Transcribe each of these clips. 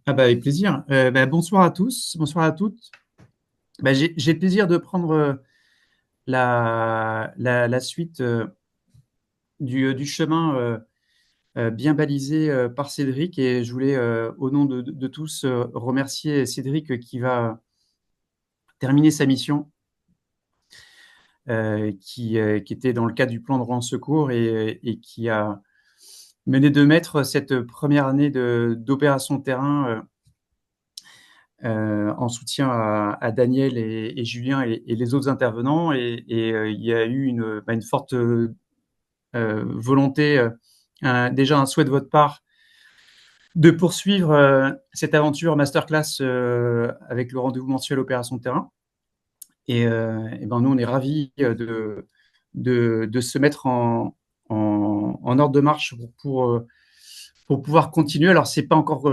Ah bah avec plaisir. Bonsoir à tous, bonsoir à toutes. J'ai le plaisir de prendre la suite du chemin bien balisé par Cédric et je voulais, au nom de tous, remercier Cédric qui va terminer sa mission qui était dans le cadre du plan de Rouen Secours et qui a mené de maître cette première année d'opération de terrain en soutien à Daniel et Julien et les autres intervenants. Il y a eu une forte volonté, déjà un souhait de votre part de poursuivre cette aventure masterclass avec le rendez-vous mensuel opération de terrain. Nous, on est ravis de se mettre en ordre de marche pour pouvoir continuer. Alors, c'est pas encore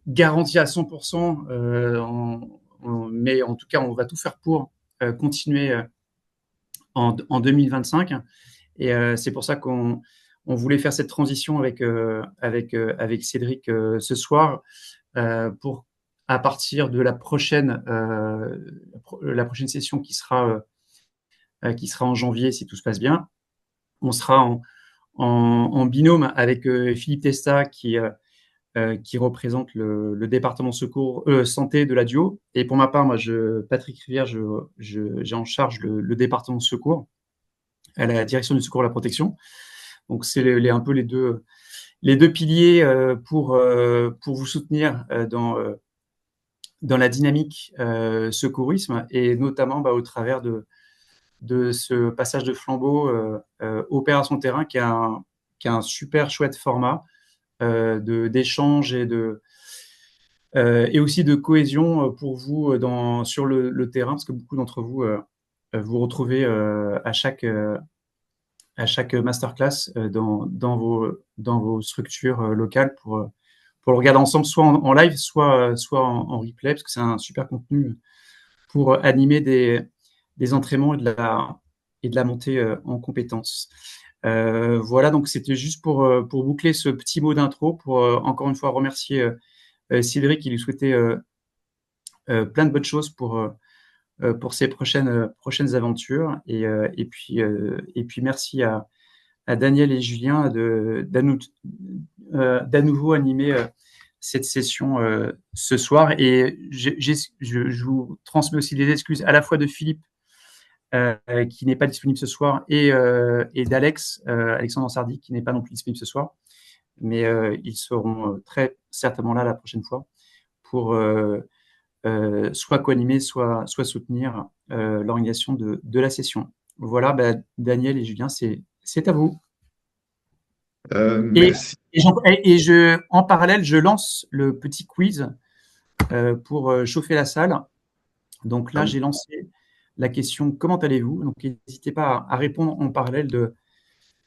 garanti à 100%, mais en tout cas, on va tout faire pour continuer en 2025. C'est pour ça qu'on voulait faire cette transition avec Cédric ce soir pour, à partir de la prochaine session qui sera en janvier, si tout se passe bien, on sera en binôme avec Philippe Testa qui représente le département secours santé de la DUO. Et pour ma part, Patrick Rivière, j'ai en charge le département secours à la direction du secours et la protection. Donc c'est un peu les deux piliers pour vous soutenir dans la dynamique secourisme et notamment au travers de ce passage de flambeau Opération Terrain qui a un super chouette format d'échange et aussi de cohésion pour vous sur le terrain, parce que beaucoup d'entre vous vous retrouvez à chaque masterclass dans vos structures locales pour le regarder ensemble, soit en live, soit en replay, parce que c'est un super contenu pour animer des entraînements et de la montée en compétences. Voilà, donc c'était juste pour boucler ce petit mot d'intro, pour encore une fois remercier Cédric qui lui souhaitait plein de bonnes choses pour ses prochaines aventures. Et puis merci à Daniel et Julien d'à nouveau animer cette session ce soir. Et je vous transmets aussi des excuses à la fois de Philippe qui n'est pas disponible ce soir et d'Alex, Alexandre Ansardi, qui n'est pas non plus disponible ce soir. Mais ils seront très certainement là la prochaine fois pour soit co-animer, soit soutenir l'organisation de la session. Voilà, Daniel et Julien, c'est à vous. Et, Merci. en parallèle, je lance le petit quiz pour chauffer la salle. Donc Ah là, oui. j'ai lancé la question comment allez-vous? Donc n'hésitez pas à répondre en parallèle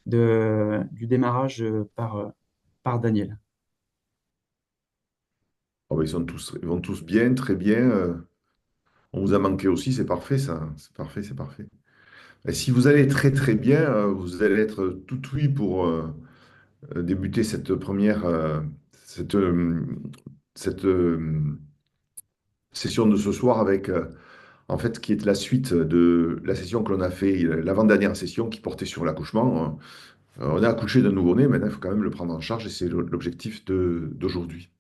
du démarrage par Daniel. Oh, bah, ils vont tous bien, très bien. On vous a manqué aussi, c'est parfait ça. C'est parfait, c'est parfait. Et si vous allez très très bien, vous allez être tout oui pour débuter cette, cette session de ce soir avec en fait qui est la suite de la session que l'on a fait, l'avant-dernière session qui portait sur l'accouchement. On a accouché d'un nouveau-né, maintenant il faut quand même le prendre en charge et c'est l'objectif d'aujourd'hui.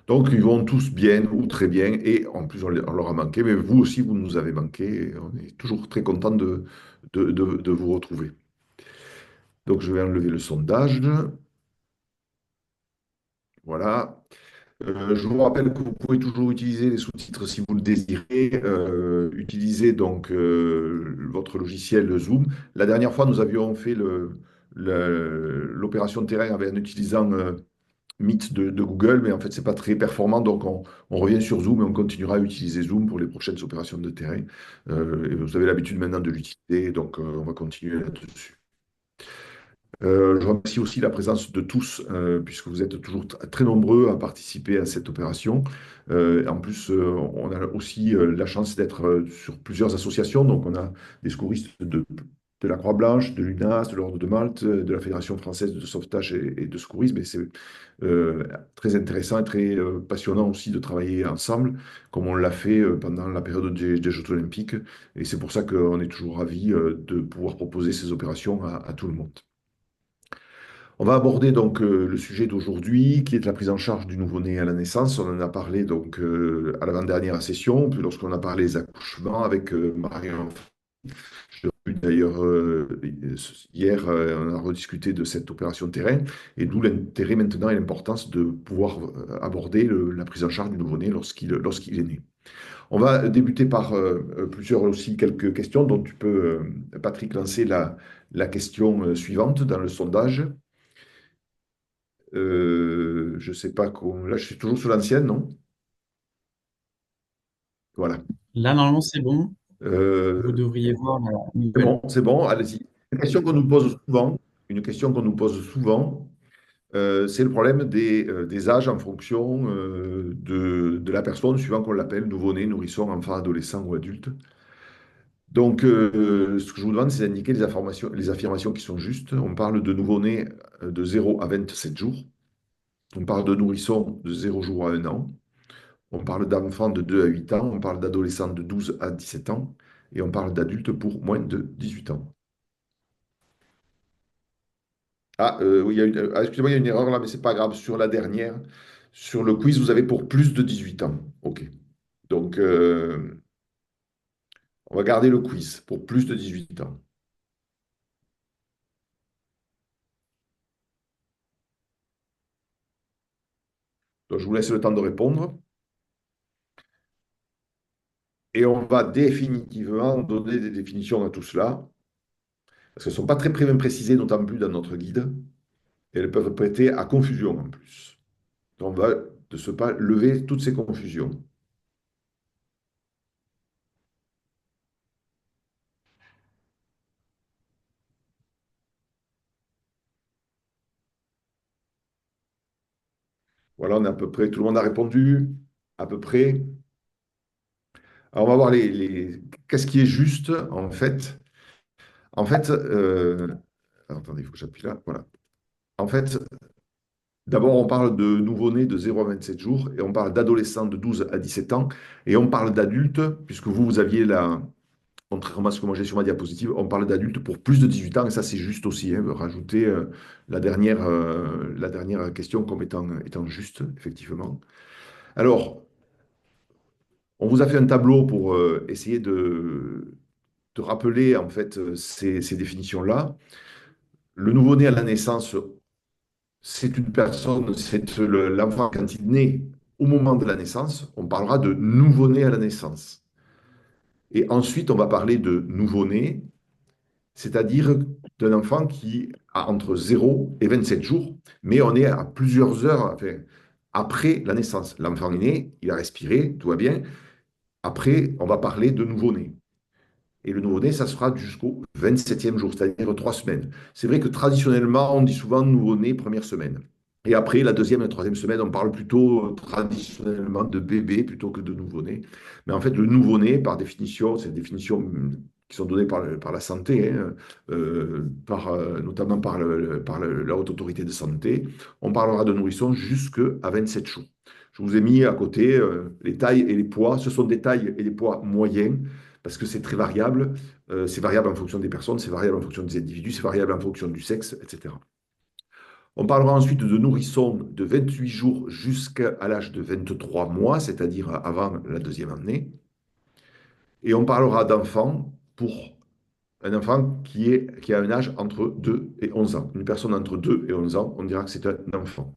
Donc, ils vont tous bien ou très bien, et en plus, on leur a manqué, mais vous aussi, vous nous avez manqué, et on est toujours très content de vous retrouver. Donc, je vais enlever le sondage. Voilà. Je vous rappelle que vous pouvez toujours utiliser les sous-titres si vous le désirez. Utilisez donc votre logiciel Zoom. La dernière fois, nous avions fait l'opération de terrain en utilisant Meet de Google, mais en fait, c'est pas très performant. Donc, on revient sur Zoom et on continuera à utiliser Zoom pour les prochaines opérations de terrain. Et vous avez l'habitude maintenant de l'utiliser, donc on va continuer là-dessus. Je remercie aussi la présence de tous, puisque vous êtes toujours très nombreux à participer à cette opération. En plus, on a aussi la chance d'être sur plusieurs associations, donc on a des secouristes de la Croix-Blanche, de l'UNAS, de l'Ordre de Malte, de la Fédération française de sauvetage et de secourisme. Et c'est très intéressant et très passionnant aussi de travailler ensemble, comme on l'a fait pendant la période des Jeux olympiques. Et c'est pour ça qu'on est toujours ravis de pouvoir proposer ces opérations à tout le monde. On va aborder donc le sujet d'aujourd'hui, qui est la prise en charge du nouveau-né à la naissance. On en a parlé donc à l'avant-dernière session, puis lorsqu'on a parlé des accouchements avec Marion. Je l'ai vu d'ailleurs hier, on a rediscuté de cette opération de terrain, et d'où l'intérêt maintenant et l'importance de pouvoir aborder la prise en charge du nouveau-né lorsqu'il est né. On va débuter par plusieurs aussi quelques questions dont tu peux, Patrick, lancer la question suivante dans le sondage. Je sais pas comment. Là, je suis toujours sur l'ancienne, non? Voilà. Là, normalement, c'est bon. Vous Euh, devriez voir la c'est nouvelle. bon, c'est bon, allez-y. Une question qu'on nous pose souvent, une question qu'on nous pose souvent, c'est le problème des âges en fonction de la personne, suivant qu'on l'appelle nouveau-né, nourrisson, enfant, adolescent ou adulte. Donc, ce que je vous demande, c'est d'indiquer les affirmations qui sont justes. On parle de nouveau-né de 0 à 27 jours. On parle de nourrisson de 0 jours à 1 an. On parle d'enfants de 2 à 8 ans, on parle d'adolescents de 12 à 17 ans, et on parle d'adultes pour moins de 18 ans. Ah, oui, excusez-moi, il y a une erreur là, mais c'est pas grave. Sur la dernière, sur le quiz, vous avez pour plus de 18 ans. OK. Donc, on va garder le quiz pour plus de 18 ans. Donc, je vous laisse le temps de répondre. Et on va définitivement donner des définitions à tout cela, parce qu'elles ne sont pas très bien précisées, d'autant plus dans notre guide, et elles peuvent prêter à confusion en plus. Donc, on va de ce pas lever toutes ces confusions. Voilà, on est à peu près, tout le monde a répondu, à peu près. Alors, on va voir qu'est-ce qui est juste, en fait. En fait, alors, attendez, il faut que j'appuie là. Voilà. En fait, d'abord, on parle de nouveau-nés de 0 à 27 jours, et on parle d'adolescents de 12 à 17 ans, et on parle d'adultes, puisque vous aviez contrairement à ce que moi j'ai sur ma diapositive, on parle d'adultes pour plus de 18 ans, et ça c'est juste aussi, hein, rajouter la dernière question comme étant juste, effectivement. Alors, on vous a fait un tableau pour essayer de rappeler en fait ces définitions-là. Le nouveau-né à la naissance, c'est une personne, c'est l'enfant quand il naît au moment de la naissance, on parlera de nouveau-né à la naissance. Et ensuite, on va parler de nouveau-né, c'est-à-dire d'un enfant qui a entre 0 et 27 jours, mais on est à plusieurs heures enfin, après la naissance. L'enfant est né, il a respiré, tout va bien. Après, on va parler de nouveau-né. Et le nouveau-né, ça sera jusqu'au 27e jour, c'est-à-dire 3 semaines. C'est vrai que traditionnellement, on dit souvent nouveau-né première semaine. Et après, la deuxième et la troisième semaine, on parle plutôt traditionnellement de bébé plutôt que de nouveau-né. Mais en fait, le nouveau-né, par définition, c'est des définitions qui sont données par la santé, hein, notamment la Haute Autorité de Santé. On parlera de nourrisson jusqu'à 27 jours. Je vous ai mis à côté les tailles et les poids. Ce sont des tailles et des poids moyens parce que c'est très variable. C'est variable en fonction des personnes, c'est variable en fonction des individus, c'est variable en fonction du sexe, etc. On parlera ensuite de nourrissons de 28 jours jusqu'à l'âge de 23 mois, c'est-à-dire avant la deuxième année. Et on parlera d'enfants pour un enfant qui a un âge entre 2 et 11 ans. Une personne entre 2 et 11 ans, on dira que c'est un enfant.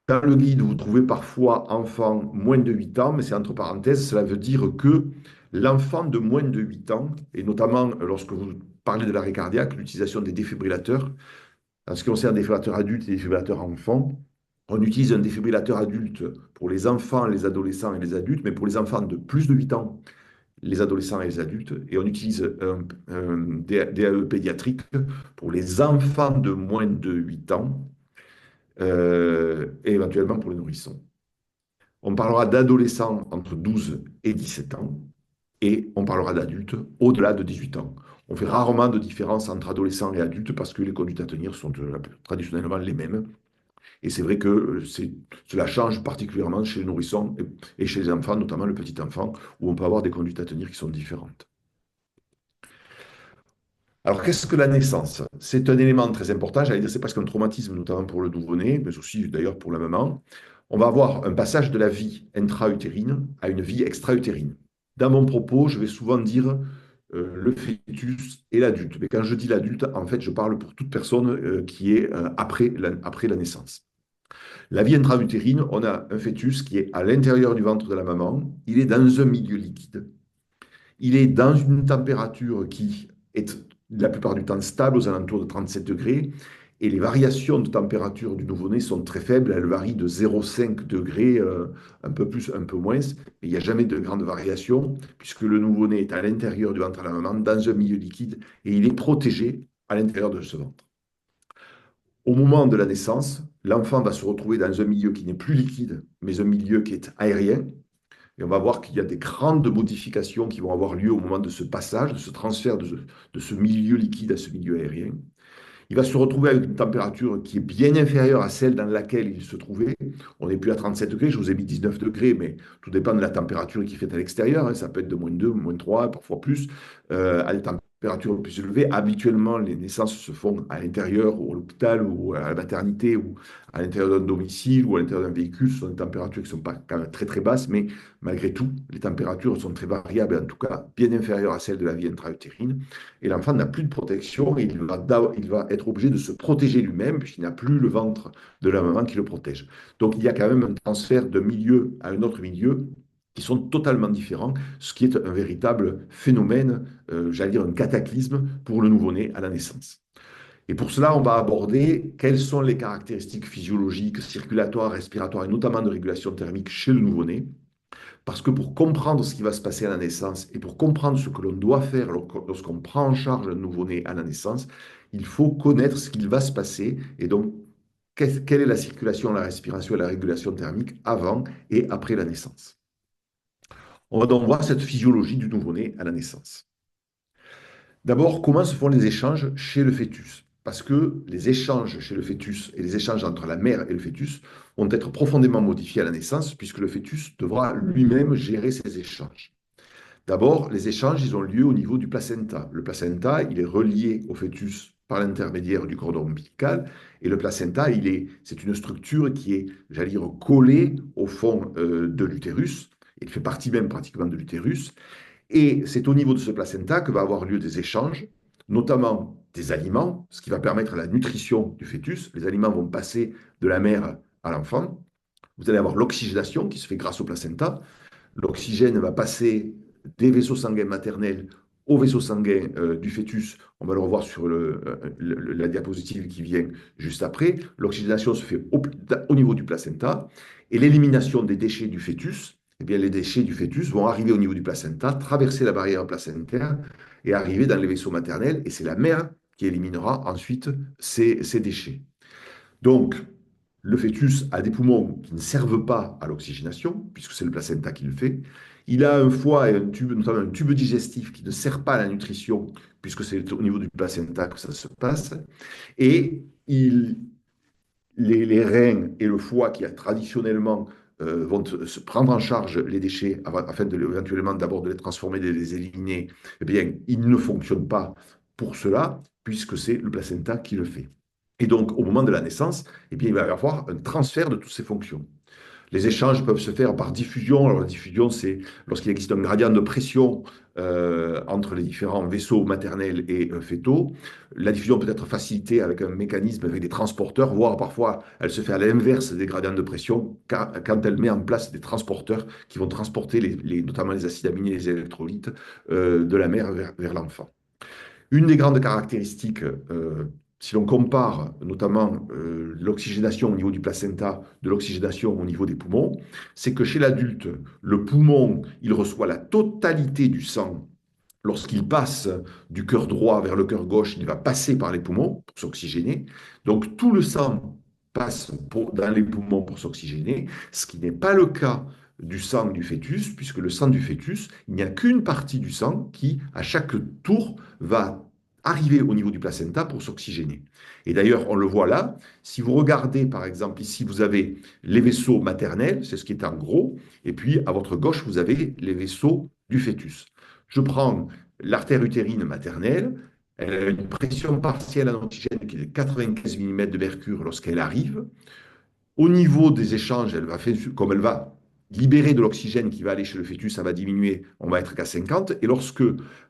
Dans le guide, vous trouvez parfois enfant moins de 8 ans, mais c'est entre parenthèses, cela veut dire que l'enfant de moins de 8 ans, et notamment lorsque vous parlez de l'arrêt cardiaque, l'utilisation des défibrillateurs, en ce qui concerne les défibrillateurs adultes et les défibrillateurs enfants, on utilise un défibrillateur adulte pour les enfants, les adolescents et les adultes, mais pour les enfants de plus de 8 ans, les adolescents et les adultes, et on utilise un DAE pédiatrique pour les enfants de moins de 8 ans, et éventuellement pour les nourrissons. On parlera d'adolescents entre 12 et 17 ans, et on parlera d'adultes au-delà de 18 ans. On fait rarement de différence entre adolescents et adultes parce que les conduites à tenir sont traditionnellement les mêmes. Et c'est vrai que cela change particulièrement chez les nourrissons et chez les enfants, notamment le petit enfant, où on peut avoir des conduites à tenir qui sont différentes. Alors, qu'est-ce que la naissance? C'est un élément très important, j'allais dire, c'est presque un traumatisme, notamment pour le nouveau-né, mais aussi d'ailleurs pour la maman. On va avoir un passage de la vie intra-utérine à une vie extra-utérine. Dans mon propos, je vais souvent dire le fœtus et l'adulte. Mais quand je dis l'adulte, en fait, je parle pour toute personne qui est après la naissance. La vie intra-utérine, on a un fœtus qui est à l'intérieur du ventre de la maman, il est dans un milieu liquide, il est dans une température qui est la plupart du temps stable aux alentours de 37 degrés. Et les variations de température du nouveau-né sont très faibles. Elles varient de 0,5 degrés, un peu plus, un peu moins. Mais il n'y a jamais de grandes variations, puisque le nouveau-né est à l'intérieur du ventre de la maman, dans un milieu liquide, et il est protégé à l'intérieur de ce ventre. Au moment de la naissance, l'enfant va se retrouver dans un milieu qui n'est plus liquide, mais un milieu qui est aérien. Et on va voir qu'il y a des grandes modifications qui vont avoir lieu au moment de ce passage, de ce transfert de ce milieu liquide à ce milieu aérien. Il va se retrouver avec une température qui est bien inférieure à celle dans laquelle il se trouvait. On n'est plus à 37 degrés, je vous ai mis 19 degrés, mais tout dépend de la température qui fait à l'extérieur, hein. Ça peut être de -2, -3, parfois plus, à des températures plus élevées. Habituellement, les naissances se font à l'intérieur, ou à l'hôpital, ou à la maternité, ou à l'intérieur d'un domicile, ou à l'intérieur d'un véhicule. Ce sont des températures qui ne sont pas quand même très très basses, mais malgré tout, les températures sont très variables, en tout cas bien inférieures à celles de la vie intra-utérine. Et l'enfant n'a plus de protection, et il va être obligé de se protéger lui-même, puisqu'il n'a plus le ventre de la maman qui le protège. Donc il y a quand même un transfert d'un milieu à un autre milieu qui sont totalement différents, ce qui est un véritable phénomène, j'allais dire un cataclysme pour le nouveau-né à la naissance. Et pour cela, on va aborder quelles sont les caractéristiques physiologiques, circulatoires, respiratoires et notamment de régulation thermique chez le nouveau-né. Parce que pour comprendre ce qui va se passer à la naissance et pour comprendre ce que l'on doit faire lorsqu'on prend en charge un nouveau-né à la naissance, il faut connaître ce qu'il va se passer et donc quelle est la circulation, la respiration et la régulation thermique avant et après la naissance. On va donc voir cette physiologie du nouveau-né à la naissance. D'abord, comment se font les échanges chez le fœtus? Parce que les échanges chez le fœtus et les échanges entre la mère et le fœtus vont être profondément modifiés à la naissance puisque le fœtus devra lui-même gérer ces échanges. D'abord, les échanges, ils ont lieu au niveau du placenta. Le placenta, il est relié au fœtus par l'intermédiaire du cordon ombilical. Et le placenta, c'est une structure qui est, j'allais dire, collée au fond de l'utérus. Il fait partie même pratiquement de l'utérus. Et c'est au niveau de ce placenta que va avoir lieu des échanges, notamment des aliments, ce qui va permettre la nutrition du fœtus. Les aliments vont passer de la mère à l'enfant. Vous allez avoir l'oxygénation qui se fait grâce au placenta. L'oxygène va passer des vaisseaux sanguins maternels aux vaisseaux sanguins du fœtus. On va le revoir sur la diapositive qui vient juste après. L'oxygénation se fait au niveau du placenta et l'élimination des déchets du fœtus. Eh bien, les déchets du fœtus vont arriver au niveau du placenta, traverser la barrière placentaire et arriver dans les vaisseaux maternels. Et c'est la mère qui éliminera ensuite ces déchets. Donc, le fœtus a des poumons qui ne servent pas à l'oxygénation, puisque c'est le placenta qui le fait. Il a un foie et un tube, notamment un tube digestif qui ne sert pas à la nutrition, puisque c'est au niveau du placenta que ça se passe. Et les reins et le foie, qui a traditionnellement vont se prendre en charge les déchets afin éventuellement d'abord de les transformer, de les éliminer, eh bien, ils ne fonctionnent pas pour cela, puisque c'est le placenta qui le fait. Et donc, au moment de la naissance, eh bien, il va y avoir un transfert de toutes ces fonctions. Les échanges peuvent se faire par diffusion. Alors, la diffusion, c'est lorsqu'il existe un gradient de pression entre les différents vaisseaux maternels et fœtaux. La diffusion peut être facilitée avec un mécanisme, avec des transporteurs, voire parfois elle se fait à l'inverse des gradients de pression quand elle met en place des transporteurs qui vont transporter notamment les acides aminés et les électrolytes de la mère vers l'enfant. Une des grandes caractéristiques, si l'on compare notamment l'oxygénation au niveau du placenta de l'oxygénation au niveau des poumons, c'est que chez l'adulte, le poumon, il reçoit la totalité du sang. Lorsqu'il passe du cœur droit vers le cœur gauche, il va passer par les poumons pour s'oxygéner. Donc tout le sang passe dans les poumons pour s'oxygéner, ce qui n'est pas le cas du sang du fœtus, puisque le sang du fœtus, il n'y a qu'une partie du sang qui, à chaque tour, va arriver au niveau du placenta pour s'oxygéner. Et d'ailleurs, on le voit là, si vous regardez par exemple ici, vous avez les vaisseaux maternels, c'est ce qui est en gros, et puis à votre gauche, vous avez les vaisseaux du fœtus. Je prends l'artère utérine maternelle, elle a une pression partielle en oxygène qui est de 95 mm de mercure lorsqu'elle arrive. Au niveau des échanges, elle va faire, comme elle va libérer de l'oxygène qui va aller chez le fœtus, ça va diminuer, on va être qu'à 50. Et lorsque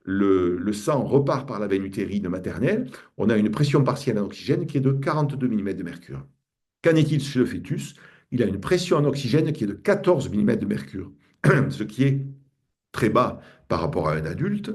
le sang repart par la veine utérine maternelle, on a une pression partielle en oxygène qui est de 42 mm de mercure. Qu'en est-il chez le fœtus? Il a une pression en oxygène qui est de 14 mm de mercure, ce qui est très bas par rapport à un adulte.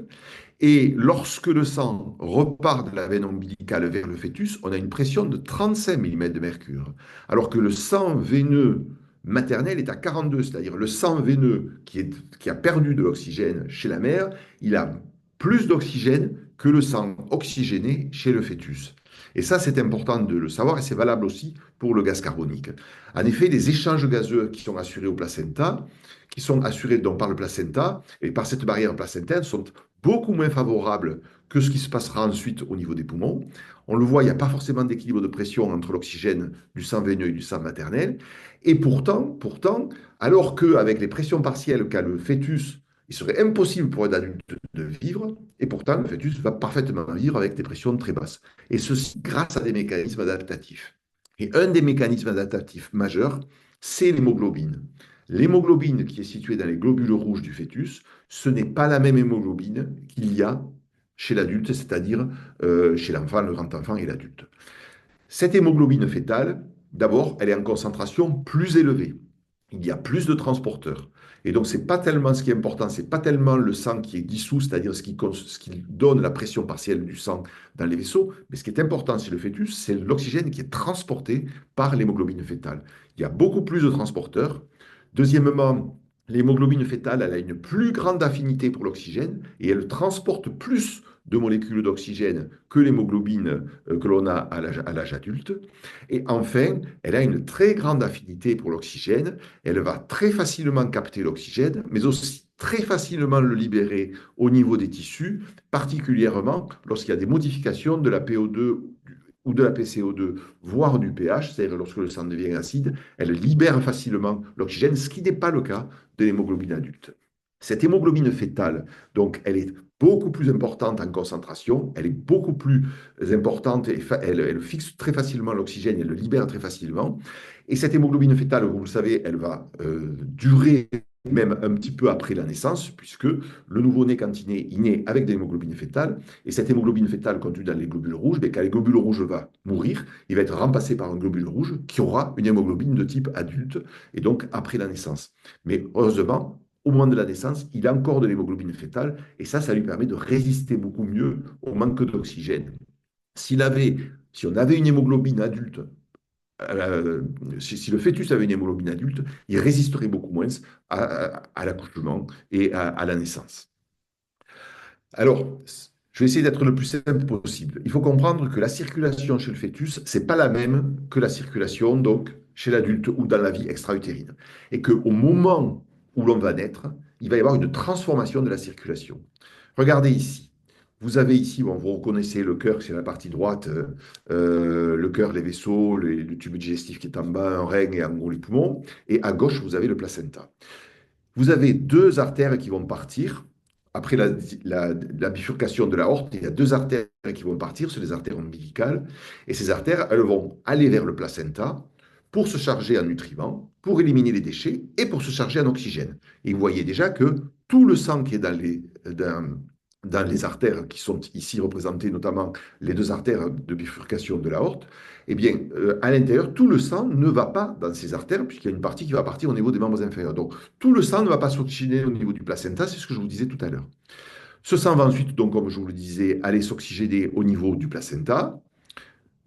Et lorsque le sang repart de la veine ombilicale vers le fœtus, on a une pression de 35 mm de mercure. Alors que le sang veineux maternel est à 42, c'est-à-dire le sang veineux qui a perdu de l'oxygène chez la mère, il a plus d'oxygène que le sang oxygéné chez le fœtus. Et ça, c'est important de le savoir et c'est valable aussi pour le gaz carbonique. En effet, les échanges gazeux qui sont assurés au placenta, qui sont assurés donc par le placenta et par cette barrière placentaire, sont beaucoup moins favorable que ce qui se passera ensuite au niveau des poumons. On le voit, il n'y a pas forcément d'équilibre de pression entre l'oxygène du sang veineux et du sang maternel. Et pourtant, alors qu'avec les pressions partielles qu'a le fœtus, il serait impossible pour un adulte de vivre, et pourtant le fœtus va parfaitement vivre avec des pressions très basses. Et ceci grâce à des mécanismes adaptatifs. Et un des mécanismes adaptatifs majeurs, c'est l'hémoglobine. L'hémoglobine qui est située dans les globules rouges du fœtus, ce n'est pas la même hémoglobine qu'il y a chez l'adulte, c'est-à-dire chez l'enfant, le grand enfant et l'adulte. Cette hémoglobine fœtale, d'abord, elle est en concentration plus élevée. Il y a plus de transporteurs. Et donc, c'est pas tellement ce qui est important, c'est pas tellement le sang qui est dissous, c'est-à-dire ce qui donne la pression partielle du sang dans les vaisseaux, mais ce qui est important chez le fœtus, c'est l'oxygène qui est transporté par l'hémoglobine fœtale. Il y a beaucoup plus de transporteurs. Deuxièmement, l'hémoglobine fœtale, elle a une plus grande affinité pour l'oxygène et elle transporte plus de molécules d'oxygène que l'hémoglobine que l'on a à l'âge adulte. Et enfin, elle a une très grande affinité pour l'oxygène. Elle va très facilement capter l'oxygène, mais aussi très facilement le libérer au niveau des tissus, particulièrement lorsqu'il y a des modifications de la PO2 ou de la PCO2, voire du pH, c'est-à-dire lorsque le sang devient acide, elle libère facilement l'oxygène, ce qui n'est pas le cas de l'hémoglobine adulte. Cette hémoglobine fœtale, donc, elle est beaucoup plus importante en concentration, elle est beaucoup plus importante et elle fixe très facilement l'oxygène, elle le libère très facilement. Et cette hémoglobine fœtale, vous le savez, elle va durer même un petit peu après la naissance, puisque le nouveau-né, quand il naît avec de l'hémoglobine fœtale, et cette hémoglobine fœtale contenue dans les globules rouges, quand les globules rouges vont mourir, il va être remplacé par un globule rouge qui aura une hémoglobine de type adulte, et donc après la naissance. Mais heureusement, au moment de la naissance, il a encore de l'hémoglobine fœtale, et ça lui permet de résister beaucoup mieux au manque d'oxygène. Si on avait une hémoglobine adulte, si le fœtus avait une hémoglobine adulte, il résisterait beaucoup moins à l'accouchement et à la naissance. Alors, je vais essayer d'être le plus simple possible. Il faut comprendre que la circulation chez le fœtus, c'est pas la même que la circulation donc chez l'adulte ou dans la vie extra-utérine. Et qu'au moment où l'on va naître, il va y avoir une transformation de la circulation. Regardez ici. Vous avez ici, bon, vous reconnaissez le cœur, c'est la partie droite, le cœur, les vaisseaux, le tube digestif qui est en bas, un rein et en gros les poumons. Et à gauche, vous avez le placenta. Vous avez deux artères qui vont partir. Après la bifurcation de l'aorte, il y a deux artères qui vont partir, c'est les artères ombilicales. Et ces artères, elles vont aller vers le placenta pour se charger en nutriments, pour éliminer les déchets et pour se charger en oxygène. Et vous voyez déjà que tout le sang qui est dans les artères qui sont ici représentées, notamment les deux artères de bifurcation de l'aorte, eh bien, à l'intérieur, tout le sang ne va pas dans ces artères, puisqu'il y a une partie qui va partir au niveau des membres inférieurs. Donc, tout le sang ne va pas s'oxygéner au niveau du placenta, c'est ce que je vous disais tout à l'heure. Ce sang va ensuite, donc, comme je vous le disais, aller s'oxygéner au niveau du placenta,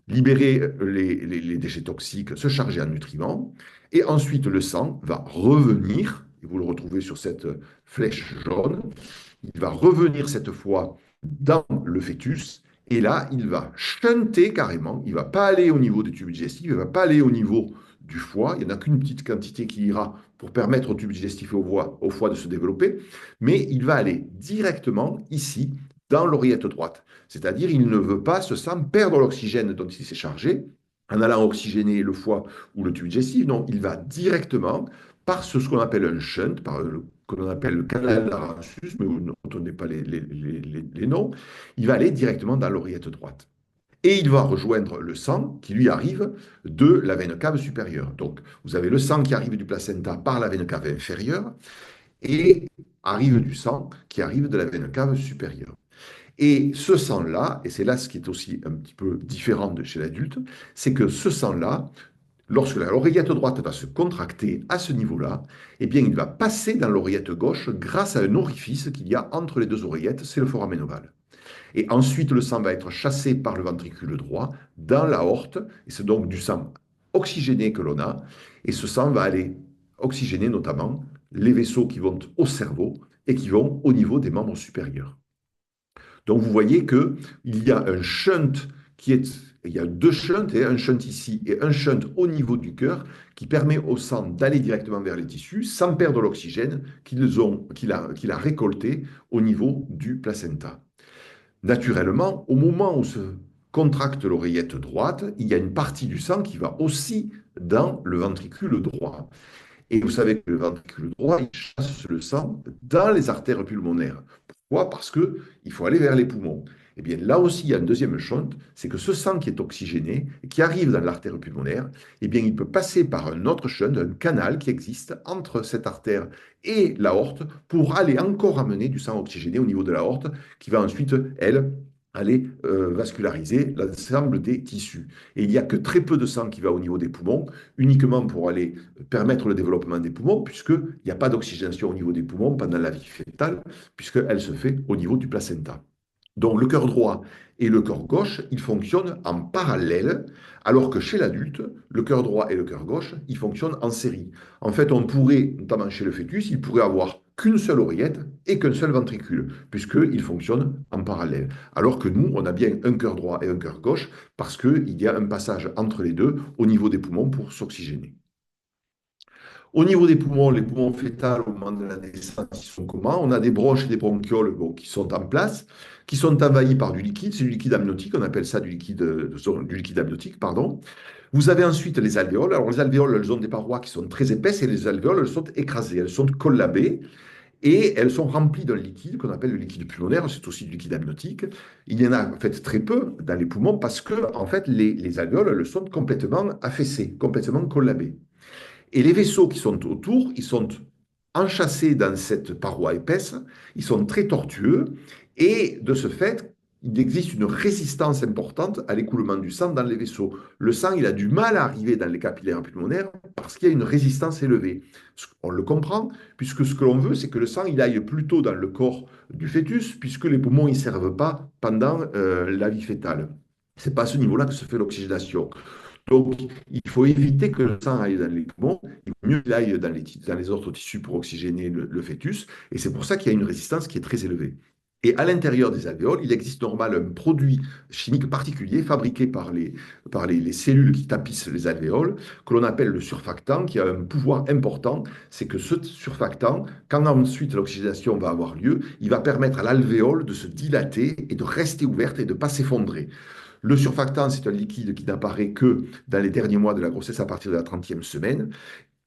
libérer les déchets toxiques, se charger en nutriments, et ensuite le sang va revenir, et vous le retrouvez sur cette flèche jaune, il va revenir cette fois dans le fœtus, et là, il va shunter carrément, il ne va pas aller au niveau du tube digestif, il ne va pas aller au niveau du foie. Il n'y en a qu'une petite quantité qui ira pour permettre au tube digestif et au foie de se développer, mais il va aller directement ici, dans l'oreillette droite. C'est-à-dire, il ne veut pas, ce sang, perdre l'oxygène dont il s'est chargé en allant oxygéner le foie ou le tube digestif. Non, il va directement par ce qu'on appelle un shunt, par le que l'on appelle le canal d'Arasus, mais dont on n'est pas les noms, il va aller directement dans l'oreillette droite. Et il va rejoindre le sang qui lui arrive de la veine cave supérieure. Donc, vous avez le sang qui arrive du placenta par la veine cave inférieure et arrive du sang qui arrive de la veine cave supérieure. Et ce sang-là, et c'est là ce qui est aussi un petit peu différent de chez l'adulte, c'est que ce sang-là, lorsque l'oreillette droite va se contracter à ce niveau-là, eh bien, il va passer dans l'oreillette gauche grâce à un orifice qu'il y a entre les deux oreillettes, c'est le foramen ovale. Et ensuite, le sang va être chassé par le ventricule droit dans l'aorte, et c'est donc du sang oxygéné que l'on a, et ce sang va aller oxygéner notamment les vaisseaux qui vont au cerveau et qui vont au niveau des membres supérieurs. Donc vous voyez qu'il y a un shunt il y a deux shunts, et un shunt ici et un shunt au niveau du cœur qui permet au sang d'aller directement vers les tissus sans perdre l'oxygène qu'il a récolté au niveau du placenta. Naturellement, au moment où se contracte l'oreillette droite, il y a une partie du sang qui va aussi dans le ventricule droit. Et vous savez que le ventricule droit, il chasse le sang dans les artères pulmonaires. Pourquoi? Parce qu'il faut aller vers les poumons. Eh bien, là aussi, il y a une deuxième chose, c'est que ce sang qui est oxygéné, qui arrive dans l'artère pulmonaire, eh bien, il peut passer par un autre shunt, un canal qui existe entre cette artère et l'aorte pour aller encore amener du sang oxygéné au niveau de l'aorte, qui va ensuite, elle, aller vasculariser l'ensemble des tissus. Et il n'y a que très peu de sang qui va au niveau des poumons, uniquement pour aller permettre le développement des poumons, puisqu'il n'y a pas d'oxygénation au niveau des poumons pendant la vie fœtale, puisqu'elle se fait au niveau du placenta. Donc le cœur droit et le cœur gauche, ils fonctionnent en parallèle, alors que chez l'adulte, le cœur droit et le cœur gauche, ils fonctionnent en série. En fait, on pourrait, notamment chez le fœtus, il pourrait avoir qu'une seule oreillette et qu'un seul ventricule, puisqu'ils fonctionnent en parallèle. Alors que nous, on a bien un cœur droit et un cœur gauche, parce qu'il y a un passage entre les deux au niveau des poumons pour s'oxygéner. Au niveau des poumons, les poumons fœtales au moment de la naissance, ils sont comment? On a des bronches et des bronchioles qui sont en place, qui sont envahis par du liquide. C'est du liquide amniotique, on appelle ça du liquide amniotique, pardon. Vous avez ensuite les alvéoles. Alors les alvéoles, elles ont des parois qui sont très épaisses et les alvéoles, elles sont écrasées, elles sont collabées et elles sont remplies d'un liquide qu'on appelle le liquide pulmonaire. C'est aussi du liquide amniotique. Il y en a en fait très peu dans les poumons parce que en fait les alvéoles, elles sont complètement affaissées, complètement collabées. Et les vaisseaux qui sont autour, ils sont enchâssés dans cette paroi épaisse, ils sont très tortueux, et de ce fait, il existe une résistance importante à l'écoulement du sang dans les vaisseaux. Le sang, il a du mal à arriver dans les capillaires pulmonaires parce qu'il y a une résistance élevée. On le comprend, puisque ce que l'on veut, c'est que le sang, il aille plutôt dans le corps du fœtus, puisque les poumons, ils ne servent pas pendant la vie fœtale. C'est pas à ce niveau-là que se fait l'oxygénation. Donc, il faut éviter que le sang aille dans les poumons, il vaut mieux qu'il aille dans les autres tissus pour oxygéner le fœtus, et c'est pour ça qu'il y a une résistance qui est très élevée. Et à l'intérieur des alvéoles, il existe normalement un produit chimique particulier fabriqué par les cellules qui tapissent les alvéoles, que l'on appelle le surfactant, qui a un pouvoir important, c'est que ce surfactant, quand ensuite l'oxygénation va avoir lieu, il va permettre à l'alvéole de se dilater et de rester ouverte et de ne pas s'effondrer. Le surfactant, c'est un liquide qui n'apparaît que dans les derniers mois de la grossesse à partir de la 30e semaine.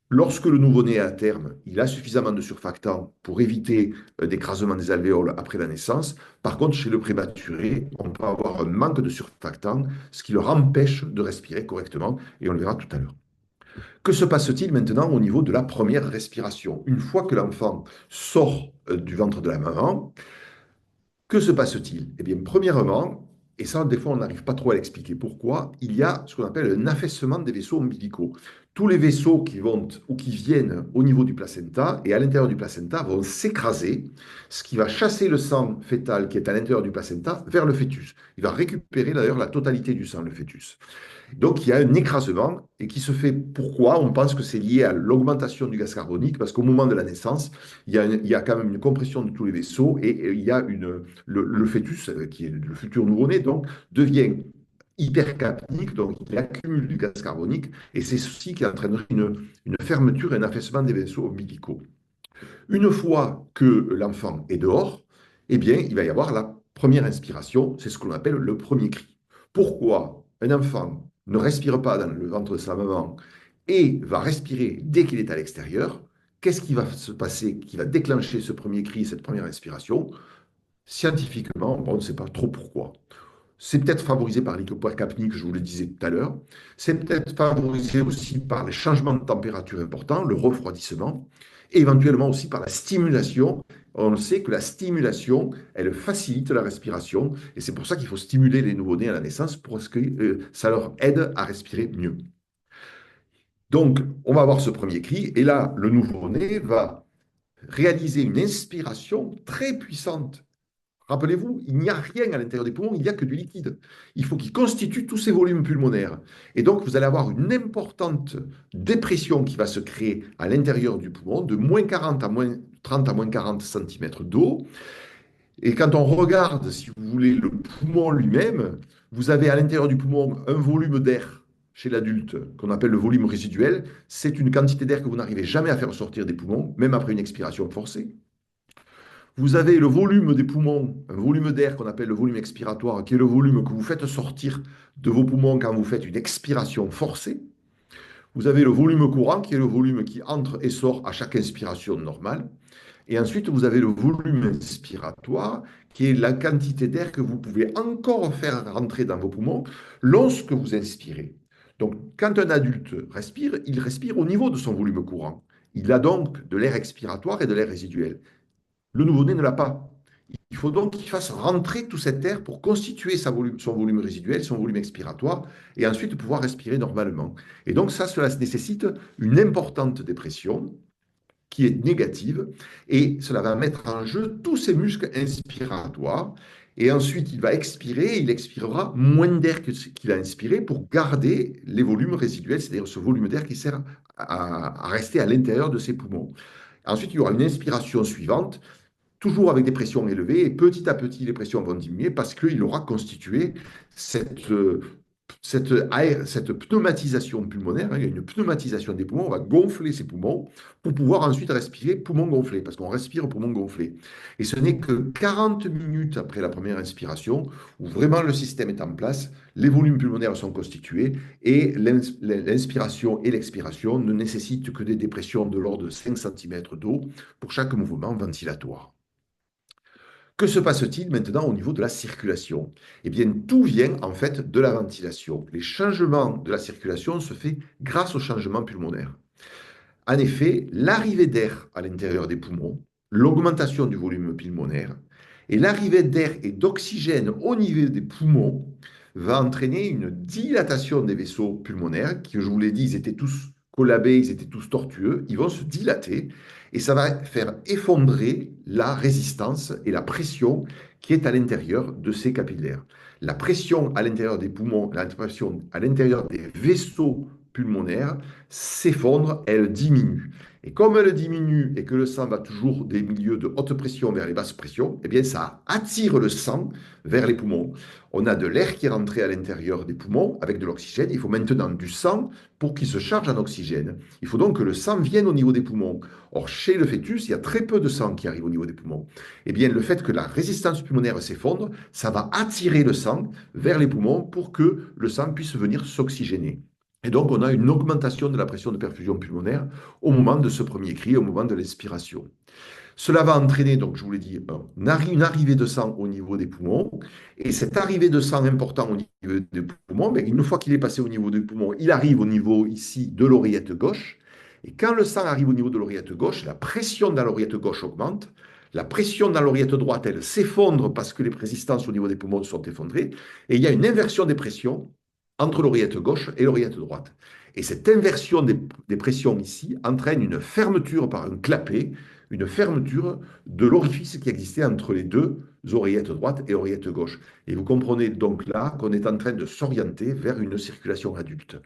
Lorsque le nouveau-né est à terme, il a suffisamment de surfactant pour éviter d'écrasement des alvéoles après la naissance. Par contre, chez le prématuré, on peut avoir un manque de surfactant, ce qui leur empêche de respirer correctement, et on le verra tout à l'heure. Que se passe-t-il maintenant au niveau de la première respiration? Une fois que l'enfant sort du ventre de la maman, que se passe-t-il? Eh bien, premièrement, et ça, des fois, on n'arrive pas trop à l'expliquer pourquoi, il y a ce qu'on appelle un affaissement des vaisseaux ombilicaux. Tous les vaisseaux qui vont ou qui viennent au niveau du placenta et à l'intérieur du placenta vont s'écraser, ce qui va chasser le sang fœtal qui est à l'intérieur du placenta vers le fœtus. Il va récupérer d'ailleurs la totalité du sang, le fœtus. Donc, il y a un écrasement et qui se fait pourquoi? On pense que c'est lié à l'augmentation du gaz carbonique parce qu'au moment de la naissance, il y a quand même une compression de tous les vaisseaux et il y a le fœtus, qui est le futur nouveau-né, donc devient hypercapnique, donc il accumule du gaz carbonique, et c'est ceci qui entraînerait une fermeture et un affaissement des vaisseaux ombilicaux. Une fois que l'enfant est dehors, eh bien, il va y avoir la première inspiration, c'est ce que l'on appelle le premier cri. Pourquoi un enfant ne respire pas dans le ventre de sa maman et va respirer dès qu'il est à l'extérieur? Qu'est-ce qui va se passer qui va déclencher ce premier cri, cette première inspiration? Scientifiquement, on ne sait pas trop pourquoi. C'est peut-être favorisé par l'hypopercapnie que je vous le disais tout à l'heure. C'est peut-être favorisé aussi par les changements de température importants, le refroidissement, et éventuellement aussi par la stimulation. On sait que la stimulation, elle facilite la respiration, et c'est pour ça qu'il faut stimuler les nouveau-nés à la naissance pour que ça leur aide à respirer mieux. Donc, on va avoir ce premier cri, et là, le nouveau-né va réaliser une inspiration très puissante. Rappelez-vous, il n'y a rien à l'intérieur des poumons, il n'y a que du liquide. Il faut qu'il constitue tous ces volumes pulmonaires. Et donc, vous allez avoir une importante dépression qui va se créer à l'intérieur du poumon, de moins 40 à moins 30 à moins 40 cm d'eau. Et quand on regarde, si vous voulez, le poumon lui-même, vous avez à l'intérieur du poumon un volume d'air chez l'adulte qu'on appelle le volume résiduel. C'est une quantité d'air que vous n'arrivez jamais à faire sortir des poumons, même après une expiration forcée. Vous avez le volume des poumons, un volume d'air qu'on appelle le volume expiratoire, qui est le volume que vous faites sortir de vos poumons quand vous faites une expiration forcée. Vous avez le volume courant, qui est le volume qui entre et sort à chaque inspiration normale. Et ensuite, vous avez le volume inspiratoire, qui est la quantité d'air que vous pouvez encore faire rentrer dans vos poumons lorsque vous inspirez. Donc, quand un adulte respire, il respire au niveau de son volume courant. Il a donc de l'air expiratoire et de l'air résiduel. Le nouveau-né ne l'a pas. Il faut donc qu'il fasse rentrer tout cet air pour constituer son volume résiduel, son volume expiratoire, et ensuite pouvoir respirer normalement. Et donc ça, cela nécessite une importante dépression qui est négative, et cela va mettre en jeu tous ses muscles inspiratoires. Et ensuite, il va expirer, et il expirera moins d'air que ce qu'il a inspiré pour garder les volumes résiduels, c'est-à-dire ce volume d'air qui sert à rester à l'intérieur de ses poumons. Ensuite, il y aura une inspiration suivante toujours avec des pressions élevées, et petit à petit, les pressions vont diminuer parce qu'il aura constitué cette pneumatisation pulmonaire. Hein, il y a une pneumatisation des poumons, on va gonfler ses poumons pour pouvoir ensuite respirer poumons gonflés, parce qu'on respire poumons gonflés. Et ce n'est que 40 minutes après la première inspiration où vraiment le système est en place, les volumes pulmonaires sont constitués, et l'inspiration et l'expiration ne nécessitent que des dépressions de l'ordre de 5 cm d'eau pour chaque mouvement ventilatoire. Que se passe-t-il maintenant au niveau de la circulation? Eh bien, tout vient en fait de la ventilation. Les changements de la circulation se font grâce au changement pulmonaire. En effet, l'arrivée d'air à l'intérieur des poumons, l'augmentation du volume pulmonaire et l'arrivée d'air et d'oxygène au niveau des poumons va entraîner une dilatation des vaisseaux pulmonaires qui, je vous l'ai dit, ils étaient tous collabés, ils étaient tous tortueux, ils vont se dilater et ça va faire effondrer la résistance et la pression qui est à l'intérieur de ces capillaires. La pression à l'intérieur des poumons, la pression à l'intérieur des vaisseaux pulmonaires s'effondre, elle diminue. Et comme elle diminue et que le sang va toujours des milieux de haute pression vers les basses pressions, eh bien ça attire le sang vers les poumons. On a de l'air qui est rentré à l'intérieur des poumons avec de l'oxygène. Il faut maintenant du sang pour qu'il se charge en oxygène. Il faut donc que le sang vienne au niveau des poumons. Or, chez le fœtus, il y a très peu de sang qui arrive au niveau des poumons. Eh bien, le fait que la résistance pulmonaire s'effondre, ça va attirer le sang vers les poumons pour que le sang puisse venir s'oxygéner. Et donc, on a une augmentation de la pression de perfusion pulmonaire au moment de ce premier cri, au moment de l'expiration. Cela va entraîner, donc je vous l'ai dit, une arrivée de sang au niveau des poumons. Et cette arrivée de sang important au niveau des poumons, mais une fois qu'il est passé au niveau des poumons, il arrive au niveau ici de l'oreillette gauche. Et quand le sang arrive au niveau de l'oreillette gauche, la pression dans l'oreillette gauche augmente. La pression dans l'oreillette droite, elle s'effondre parce que les résistances au niveau des poumons sont effondrées. Et il y a une inversion des pressions entre l'oreillette gauche et l'oreillette droite. Et cette inversion des pressions ici entraîne une fermeture par un clapet, une fermeture de l'orifice qui existait entre les deux oreillettes droite et oreillette gauche. Et vous comprenez donc là qu'on est en train de s'orienter vers une circulation adulte.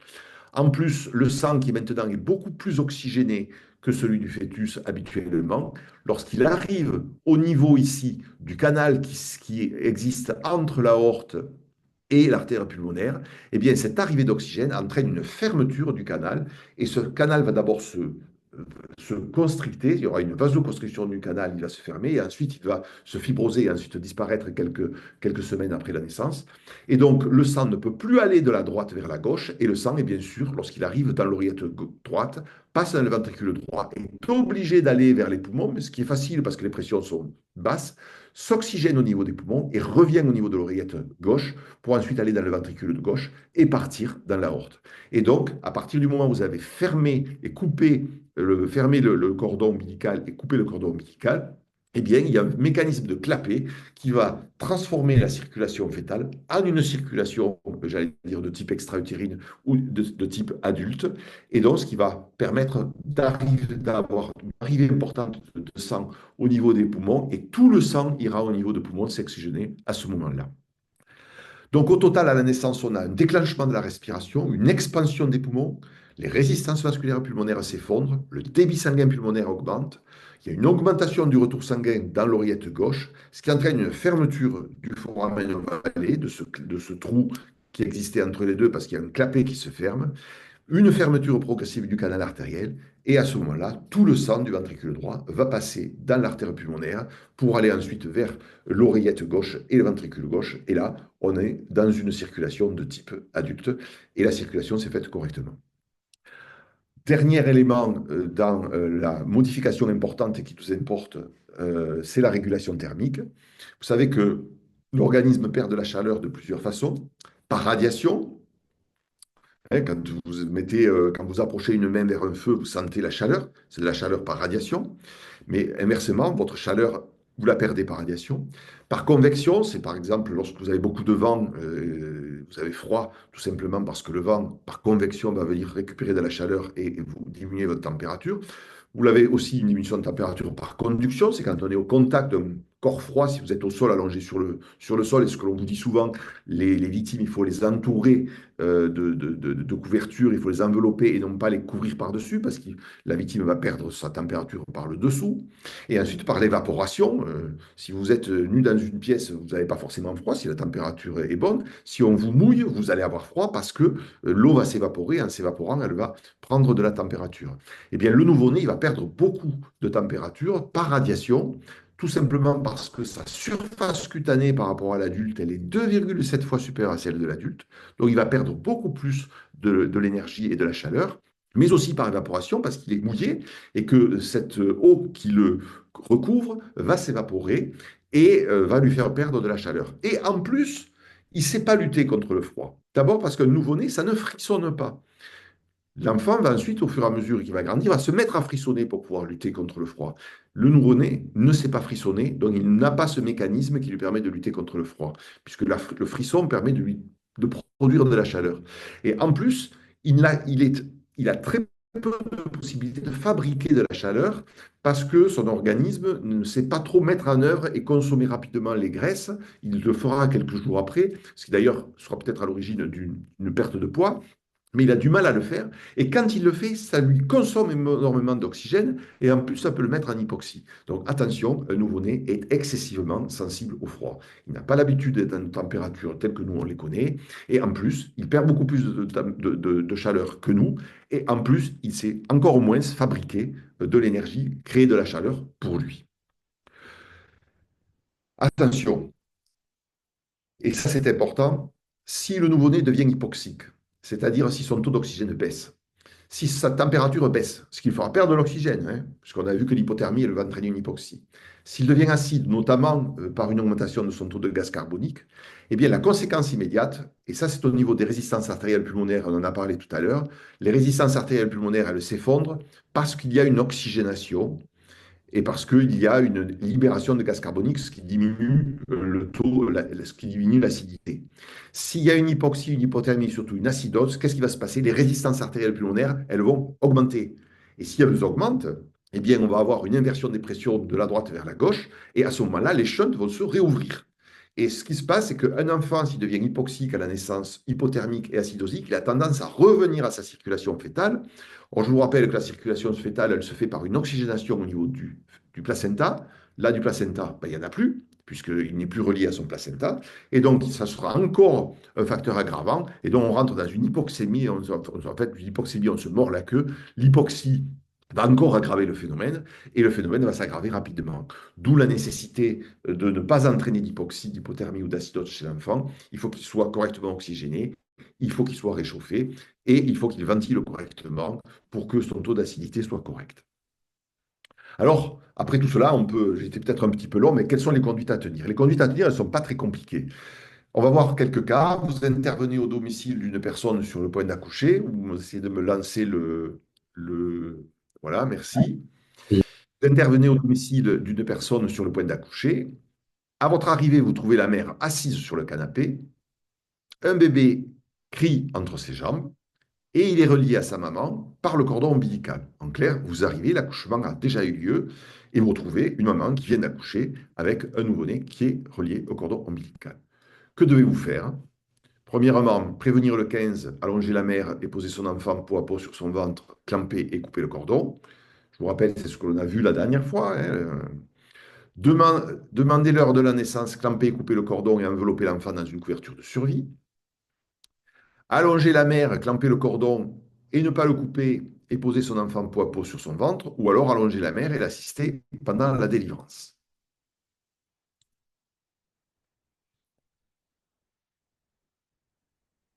En plus, le sang qui maintenant est beaucoup plus oxygéné que celui du fœtus habituellement, lorsqu'il arrive au niveau ici du canal qui existe entre l'aorte et l'artère pulmonaire, eh bien, cette arrivée d'oxygène entraîne une fermeture du canal et ce canal va d'abord se constricter, il y aura une vasoconstriction du canal, il va se fermer et ensuite il va se fibroser et ensuite disparaître quelques semaines après la naissance. Et donc le sang ne peut plus aller de la droite vers la gauche et le sang, est bien sûr, lorsqu'il arrive dans l'oreillette droite, passe dans le ventricule droit, est obligé d'aller vers les poumons, mais ce qui est facile parce que les pressions sont basses, s'oxygène au niveau des poumons et revient au niveau de l'oreillette gauche pour ensuite aller dans le ventricule de gauche et partir dans l'aorte. Et donc, à partir du moment où vous avez fermé et coupé fermer le cordon ombilical et couper le cordon ombilical, eh bien, il y a un mécanisme de clapet qui va transformer la circulation fétale en une circulation, j'allais dire, de type extra-utérine ou de type adulte, et donc ce qui va permettre d'avoir une arrivée importante de sang au niveau des poumons, et tout le sang ira au niveau des poumons s'oxygéner à ce moment-là. Donc au total, à la naissance, on a un déclenchement de la respiration, une expansion des poumons, les résistances vasculaires pulmonaires s'effondrent, le débit sanguin pulmonaire augmente, il y a une augmentation du retour sanguin dans l'oreillette gauche, ce qui entraîne une fermeture du foramen ovale, de ce trou qui existait entre les deux parce qu'il y a un clapet qui se ferme, une fermeture progressive du canal artériel, et à ce moment-là, tout le sang du ventricule droit va passer dans l'artère pulmonaire pour aller ensuite vers l'oreillette gauche et le ventricule gauche. Et là, on est dans une circulation de type adulte, et la circulation s'est faite correctement. Dernier élément dans la modification importante qui nous importe, c'est la régulation thermique. Vous savez que l'organisme perd de la chaleur de plusieurs façons, par radiation. Hein, quand vous approchez une main vers un feu, vous sentez la chaleur, c'est de la chaleur par radiation. Mais inversement, votre chaleur, vous la perdez par radiation. Par convection, c'est par exemple lorsque vous avez beaucoup de vent, vous avez froid, tout simplement parce que le vent, par convection, va venir récupérer de la chaleur et vous diminuer votre température. Vous l'avez aussi une diminution de température par conduction, c'est quand on est au contact d'un corps froid, si vous êtes au sol allongé sur le sol, et ce que l'on vous dit souvent, les victimes, il faut les entourer de couverture, il faut les envelopper et non pas les couvrir par-dessus, parce que la victime va perdre sa température par le dessous. Et ensuite, par l'évaporation, si vous êtes nu dans une pièce, vous n'avez pas forcément froid si la température est bonne. Si on vous mouille, vous allez avoir froid parce que l'eau va s'évaporer. En s'évaporant, elle va prendre de la température. Eh bien, le nouveau-né, il va perdre beaucoup de température par radiation, tout simplement parce que sa surface cutanée par rapport à l'adulte, elle est 2,7 fois supérieure à celle de l'adulte. Donc, il va perdre beaucoup plus de l'énergie et de la chaleur, mais aussi par évaporation parce qu'il est mouillé et que cette eau qui le recouvre va s'évaporer et va lui faire perdre de la chaleur. Et en plus, il ne sait pas lutter contre le froid. D'abord parce qu'un nouveau-né, ça ne frissonne pas. L'enfant va ensuite, au fur et à mesure qu'il va grandir, va se mettre à frissonner pour pouvoir lutter contre le froid. Le nouveau-né ne sait pas frissonner, donc il n'a pas ce mécanisme qui lui permet de lutter contre le froid, puisque le frisson permet de produire de la chaleur. Et en plus, il a très peu de possibilités de fabriquer de la chaleur parce que son organisme ne sait pas trop mettre en œuvre et consommer rapidement les graisses. Il le fera quelques jours après, ce qui d'ailleurs sera peut-être à l'origine d'une perte de poids, mais il a du mal à le faire. Et quand il le fait, ça lui consomme énormément d'oxygène et en plus, ça peut le mettre en hypoxie. Donc attention, un nouveau-né est excessivement sensible au froid. Il n'a pas l'habitude d'être à une température telle que nous, on les connaît. Et en plus, il perd beaucoup plus de chaleur que nous. Et en plus, il sait encore moins fabriquer de l'énergie, créer de la chaleur pour lui. Attention, et ça c'est important, si le nouveau-né devient hypoxique, c'est-à-dire si son taux d'oxygène baisse, si sa température baisse, ce qui fera perdre de l'oxygène, hein, puisqu'on a vu que l'hypothermie, elle va entraîner une hypoxie. S'il devient acide, notamment par une augmentation de son taux de gaz carbonique, eh bien la conséquence immédiate, et ça c'est au niveau des résistances artérielles pulmonaires, on en a parlé tout à l'heure, les résistances artérielles pulmonaires, elles s'effondrent parce qu'il y a une oxygénation et parce qu'il y a une libération de gaz carbonique, ce qui diminue le taux, ce qui diminue l'acidité. S'il y a une hypoxie, une hypothermie, surtout une acidose, qu'est-ce qui va se passer? Les résistances artérielles pulmonaires, elles vont augmenter. Et si elles augmentent, eh bien, on va avoir une inversion des pressions de la droite vers la gauche, et à ce moment-là, les shunts vont se réouvrir. Et ce qui se passe, c'est qu'un enfant, s'il devient hypoxique à la naissance, hypothermique et acidosique, il a tendance à revenir à sa circulation fœtale. Or, je vous rappelle que la circulation fœtale, elle se fait par une oxygénation au niveau du placenta. Là, du placenta, ben, il n'y en a plus, puisqu'il n'est plus relié à son placenta. Et donc, ça sera encore un facteur aggravant. Et donc, on rentre dans une hypoxémie. En fait, l'hypoxémie, on se mord la queue. L'hypoxie va encore aggraver le phénomène, et le phénomène va s'aggraver rapidement. D'où la nécessité de ne pas entraîner d'hypoxie, d'hypothermie ou d'acidose chez l'enfant. Il faut qu'il soit correctement oxygéné, il faut qu'il soit réchauffé, et il faut qu'il ventile correctement pour que son taux d'acidité soit correct. Alors, après tout cela, j'étais peut-être un petit peu long, mais quelles sont les conduites à tenir? Les conduites à tenir, elles ne sont pas très compliquées. On va voir quelques cas. Vous intervenez au domicile d'une personne sur le point d'accoucher. Vous essayez de me lancer le... Voilà, merci. Vous intervenez au domicile d'une personne sur le point d'accoucher. À votre arrivée, vous trouvez la mère assise sur le canapé. Un bébé crie entre ses jambes et il est relié à sa maman par le cordon ombilical. En clair, vous arrivez, l'accouchement a déjà eu lieu et vous retrouvez une maman qui vient d'accoucher avec un nouveau-né qui est relié au cordon ombilical. Que devez-vous faire? Premièrement, prévenir le 15, allonger la mère et poser son enfant peau à peau sur son ventre, clamper et couper le cordon. Je vous rappelle, c'est ce que l'on a vu la dernière fois, hein. Demandez l'heure de la naissance, clamper et couper le cordon et envelopper l'enfant dans une couverture de survie. Allonger la mère, clamper le cordon et ne pas le couper et poser son enfant peau à peau sur son ventre, ou alors allonger la mère et l'assister pendant la délivrance.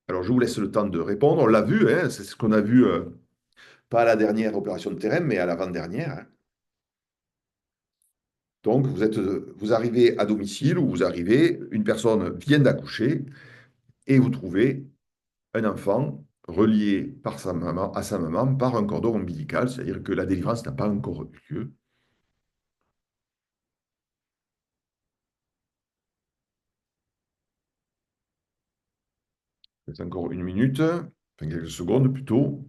Alors, je vous laisse le temps de répondre. On l'a vu, hein, c'est ce qu'on a vu, pas à la dernière opération de terrain, mais à l'avant-dernière, hein. Donc, vous arrivez à domicile ou vous arrivez, une personne vient d'accoucher et vous trouvez un enfant relié par sa maman, à sa maman par un cordon ombilical, c'est-à-dire que la délivrance n'a pas encore eu lieu. C'est encore une minute, enfin quelques secondes plutôt.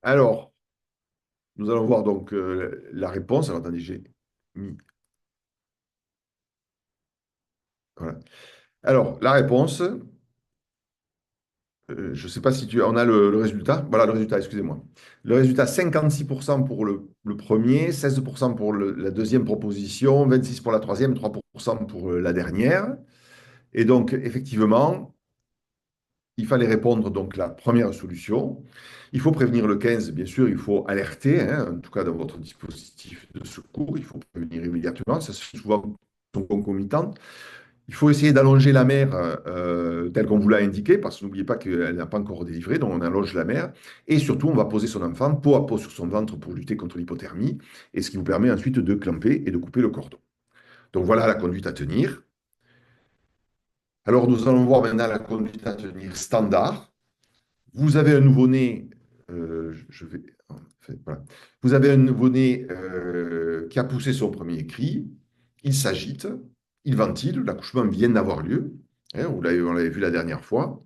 Alors, nous allons voir donc la réponse. Alors, attendez, j'ai mis. Voilà. Alors, la réponse, je ne sais pas si on a le résultat. Voilà le résultat, excusez-moi. Le résultat, 56% pour le premier, 16% pour la deuxième proposition, 26% pour la troisième, 3% pour la dernière. Et donc, effectivement, il fallait répondre donc la première solution. Il faut prévenir le 15, bien sûr, il faut alerter, hein, en tout cas dans votre dispositif de secours, il faut prévenir immédiatement, ça se fait souvent de façon concomitante. Il faut essayer d'allonger la mère telle qu'on vous l'a indiqué, parce que n'oubliez pas qu'elle n'a pas encore délivré, donc on allonge la mère. Et surtout, on va poser son enfant peau à peau sur son ventre pour lutter contre l'hypothermie, et ce qui vous permet ensuite de clamper et de couper le cordon. Donc voilà la conduite à tenir. Alors nous allons voir maintenant la conduite à tenir standard. Vous avez un nouveau-né, je vais, en fait, voilà. Vous avez un nouveau-né qui a poussé son premier cri, il s'agite, il ventile, l'accouchement vient d'avoir lieu, hein, on l'avait vu la dernière fois.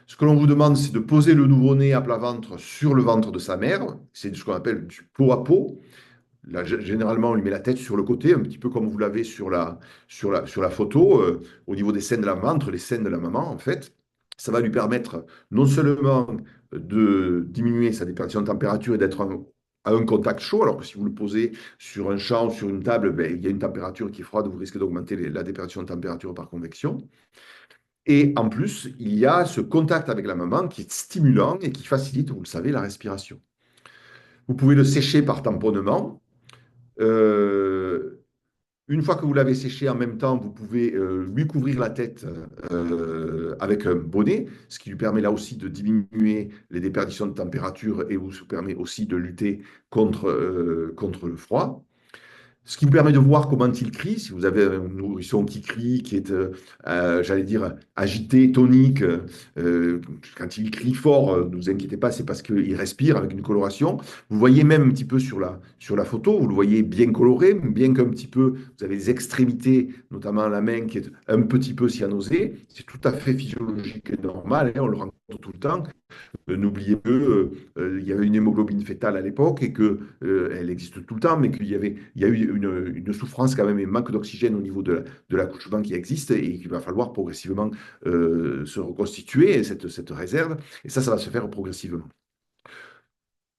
Ce que l'on vous demande, c'est de poser le nouveau-né à plat ventre sur le ventre de sa mère, c'est ce qu'on appelle du peau à peau. Là, généralement, on lui met la tête sur le côté, un petit peu comme vous l'avez sur la photo, au niveau des seins de la maman, entre les seins de la maman, en fait. Ça va lui permettre non seulement de diminuer sa déperdition de température et d'être à un contact chaud, alors que si vous le posez sur un champ ou sur une table, ben, il y a une température qui est froide, vous risquez d'augmenter la déperdition de température par convection. Et en plus, il y a ce contact avec la maman qui est stimulant et qui facilite, vous le savez, la respiration. Vous pouvez le sécher par tamponnement. Euh, une fois que vous l'avez séché en même temps, vous pouvez lui couvrir la tête avec un bonnet, ce qui lui permet là aussi de diminuer les déperditions de température et vous permet aussi de lutter contre le froid. Ce qui vous permet de voir comment il crie. Si vous avez un nourrisson qui crie, qui est, j'allais dire, agité, tonique, quand il crie fort, ne vous inquiétez pas, c'est parce qu'il respire avec une coloration. Vous voyez même un petit peu sur la photo, vous le voyez bien coloré, bien qu'un petit peu, vous avez les extrémités, notamment la main qui est un petit peu cyanosée. C'est tout à fait physiologique et normal, hein, on le rencontre tout le temps. N'oubliez que il y avait une hémoglobine fétale à l'époque et que elle existe tout le temps, mais il y a eu une souffrance quand même et un manque d'oxygène au niveau de l'accouchement qui existe et qu'il va falloir progressivement se reconstituer cette réserve. Et ça va se faire progressivement.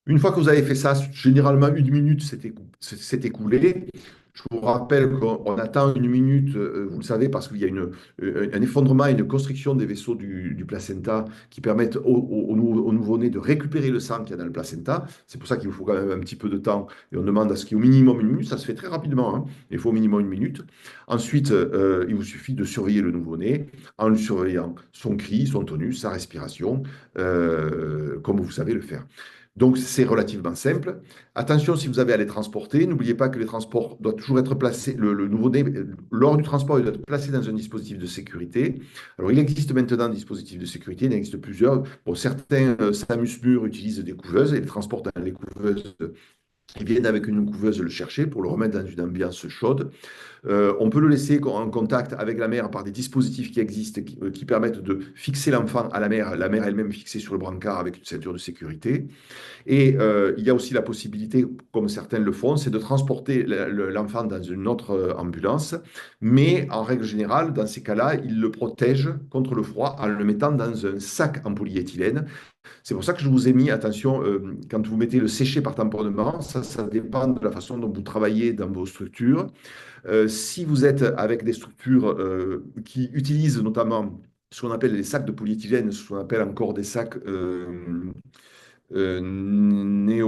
Une fois que vous avez fait ça, généralement une minute s'est écoulée. Je vous rappelle qu'on attend une minute, vous le savez, parce qu'il y a un effondrement et une constriction des vaisseaux du placenta qui permettent au nouveau-né de récupérer le sang qu'il y a dans le placenta. C'est pour ça qu'il vous faut quand même un petit peu de temps. Et on demande à ce qu'il y ait au minimum une minute. Ça se fait très rapidement, hein. Il faut au minimum une minute. Ensuite, il vous suffit de surveiller le nouveau-né en lui surveillant son cri, son tonus, sa respiration, comme vous savez le faire. Donc, c'est relativement simple. Attention, si vous avez à les transporter, n'oubliez pas que les transports doivent toujours être placés, le nouveau-né, lors du transport, il doit être placé dans un dispositif de sécurité. Alors, il existe maintenant des dispositifs de sécurité, il en existe plusieurs. Bon, certains, SAMUSMUR utilisent des couveuses et les transportent dans les couveuses. Ils viennent avec une couveuse le chercher pour le remettre dans une ambiance chaude. On peut le laisser en contact avec la mère par des dispositifs qui existent qui permettent de fixer l'enfant à la mère elle-même fixée sur le brancard avec une ceinture de sécurité. Et il y a aussi la possibilité, comme certains le font, c'est de transporter l'enfant dans une autre ambulance, mais en règle générale, dans ces cas-là, ils le protègent contre le froid en le mettant dans un sac en polyéthylène. C'est pour ça que je vous ai mis, attention, quand vous mettez le séché par tamponnement, ça dépend de la façon dont vous travaillez dans vos structures. Si vous êtes avec des structures qui utilisent notamment ce qu'on appelle les sacs de polyéthylène, ce qu'on appelle encore des sacs Néo-Help,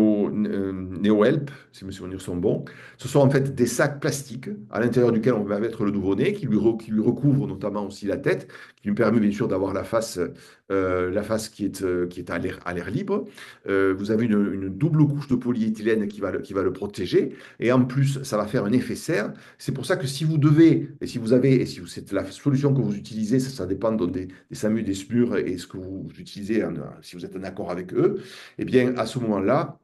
si mes souvenirs sont bons. Ce sont en fait des sacs plastiques à l'intérieur duquel on va mettre le nouveau-né, qui lui recouvre notamment aussi la tête, qui lui permet bien sûr d'avoir la face qui est à l'air libre. Vous avez une double couche de polyéthylène qui va le protéger, et en plus, ça va faire un effet serre. C'est pour ça que si vous devez, et si vous avez, et si c'est la solution que vous utilisez, ça dépend donc des SAMU, des SMUR, et ce que vous utilisez, si vous êtes en accord avec eux, eh bien, à ce moment-là,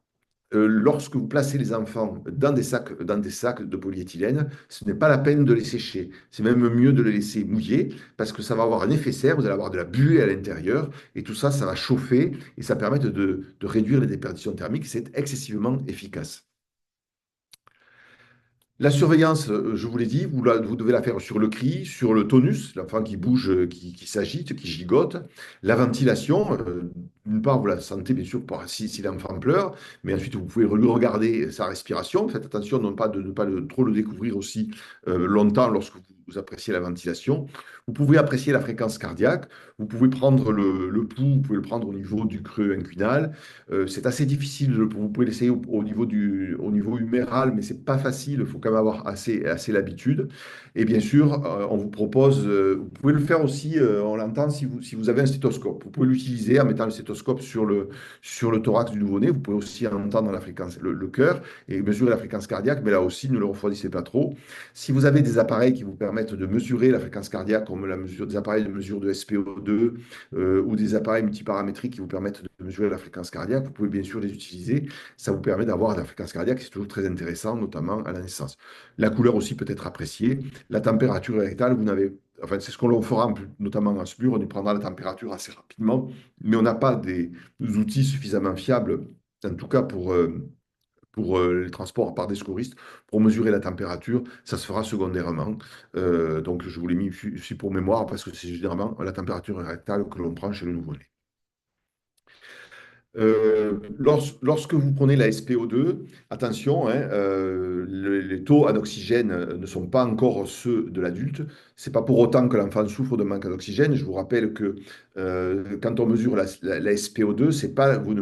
lorsque vous placez les enfants dans des sacs de polyéthylène, ce n'est pas la peine de les sécher. C'est même mieux de les laisser mouiller parce que ça va avoir un effet serre, vous allez avoir de la buée à l'intérieur et tout ça, ça va chauffer et ça permet de réduire les déperditions thermiques. C'est excessivement efficace. La surveillance, je vous l'ai dit, vous devez la faire sur le cri, sur le tonus, l'enfant qui bouge, qui s'agite, qui gigote. La ventilation, d'une part, vous la sentez bien sûr si l'enfant pleure, mais ensuite vous pouvez lui regarder sa respiration. Faites attention de ne pas trop le découvrir aussi longtemps lorsque vous appréciez la ventilation. Vous pouvez apprécier la fréquence cardiaque, vous pouvez prendre le pouls, vous pouvez le prendre au niveau du creux inguinal. C'est assez difficile, vous pouvez l'essayer au niveau huméral, mais c'est pas facile, il faut quand même avoir assez l'habitude. Et bien sûr, on vous propose, vous pouvez le faire aussi, on l'entend si vous avez un stéthoscope. Vous pouvez l'utiliser en mettant le stéthoscope sur le thorax du nouveau-né. Vous pouvez aussi entendre la fréquence, le cœur et mesurer la fréquence cardiaque, mais là aussi, ne le refroidissez pas trop. Si vous avez des appareils qui vous permettent de mesurer la fréquence cardiaque, comme des appareils de mesure de SpO2 ou des appareils multiparamétriques qui vous permettent de mesurer la fréquence cardiaque, vous pouvez bien sûr les utiliser. Ça vous permet d'avoir la fréquence cardiaque, c'est toujours très intéressant, notamment à la naissance. La couleur aussi peut être appréciée. La température rectale, enfin, c'est ce qu'on fera notamment en SPUR, on y prendra la température assez rapidement, mais on n'a pas des outils suffisamment fiables, en tout cas pour les transports par des secouristes, pour mesurer la température, ça se fera secondairement. Donc, je vous l'ai mis ici pour mémoire parce que c'est généralement la température rectale que l'on prend chez le nouveau-né. Lorsque vous prenez la SPO2, attention, hein, les taux en oxygène ne sont pas encore ceux de l'adulte. C'est pas pour autant que l'enfant souffre de manque d'oxygène. Je vous rappelle que quand on mesure la SPO2, c'est pas vous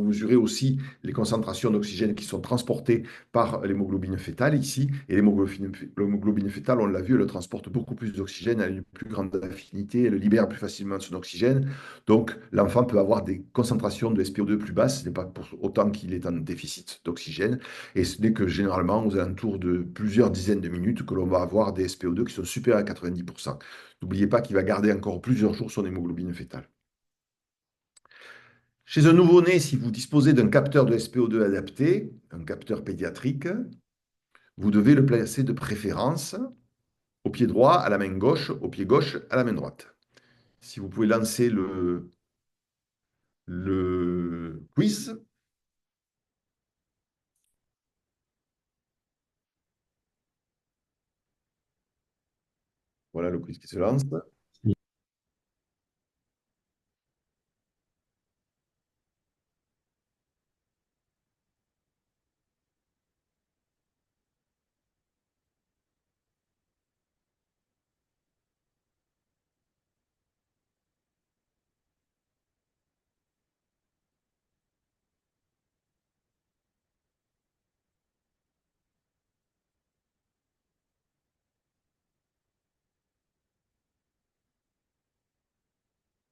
mesurez aussi les concentrations d'oxygène qui sont transportées par l'hémoglobine fétale ici. Et l'hémoglobine fétale, on l'a vu, elle transporte beaucoup plus d'oxygène, elle a une plus grande affinité, elle libère plus facilement son oxygène. Donc, l'enfant peut avoir des concentrations de SPO2 plus basses, ce n'est pas pour autant qu'il est en déficit d'oxygène, et ce n'est que généralement aux alentours de plusieurs dizaines de minutes que l'on va avoir des SPO2 qui sont supérieurs à 90%. N'oubliez pas qu'il va garder encore plusieurs jours son hémoglobine fétale. Chez un nouveau-né, si vous disposez d'un capteur de SPO2 adapté, un capteur pédiatrique, vous devez le placer de préférence au pied droit, à la main gauche, au pied gauche, à la main droite. Si vous pouvez lancer le quiz. Voilà le quiz qui se lance.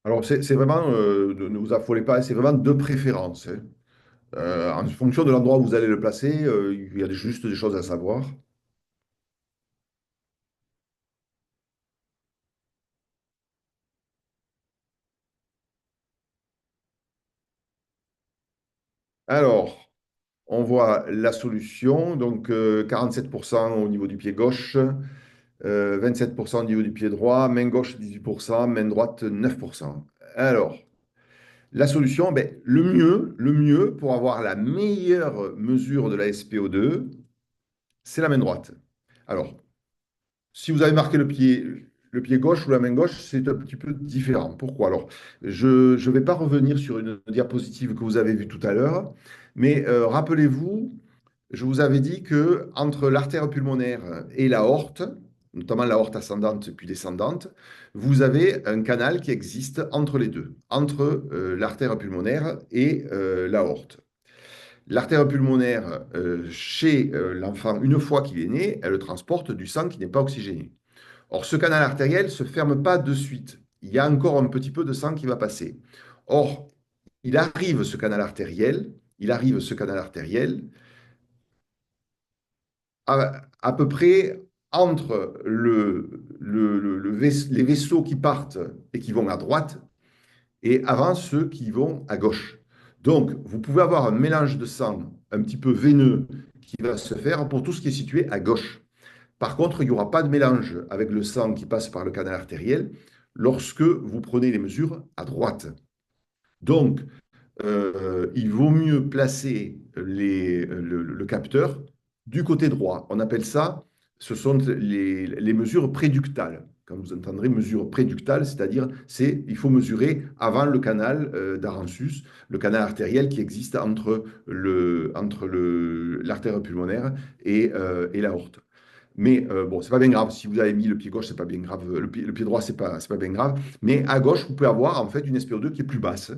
Alors, c'est vraiment, ne vous affolez pas, c'est vraiment de préférence, hein. En fonction de l'endroit où vous allez le placer, il y a juste des choses à savoir. Alors, on voit la solution, donc 47% au niveau du pied gauche, 27% au niveau du pied droit, main gauche 18%, main droite 9%. Alors, la solution, ben, le mieux pour avoir la meilleure mesure de la SPO2, c'est la main droite. Alors, si vous avez marqué le pied gauche ou la main gauche, c'est un petit peu différent. Pourquoi? Alors, je ne vais pas revenir sur une diapositive que vous avez vue tout à l'heure, mais rappelez-vous, je vous avais dit que entre l'artère pulmonaire et l'aorte, notamment l'aorte ascendante puis descendante, vous avez un canal qui existe entre les deux, entre l'artère pulmonaire et l'aorte. L'artère pulmonaire, chez l'enfant, une fois qu'il est né, elle transporte du sang qui n'est pas oxygéné. Or, ce canal artériel ne se ferme pas de suite. Il y a encore un petit peu de sang qui va passer. Or, il arrive ce canal artériel à peu près entre les vaisseaux qui partent et qui vont à droite et avant ceux qui vont à gauche. Donc, vous pouvez avoir un mélange de sang un petit peu veineux qui va se faire pour tout ce qui est situé à gauche. Par contre, il n'y aura pas de mélange avec le sang qui passe par le canal artériel lorsque vous prenez les mesures à droite. Donc, il vaut mieux placer le capteur du côté droit. On appelle ça, ce sont les mesures préductales. Quand vous entendrez mesure préductale, c'est-à-dire il faut mesurer avant le canal d'Arensus, le canal artériel qui existe entre l'artère pulmonaire et l'aorte. Mais bon, c'est pas bien grave. Si vous avez mis le pied gauche, c'est pas bien grave. Le pied droit, c'est pas bien grave. Mais à gauche, vous pouvez avoir en fait une SPO2 qui est plus basse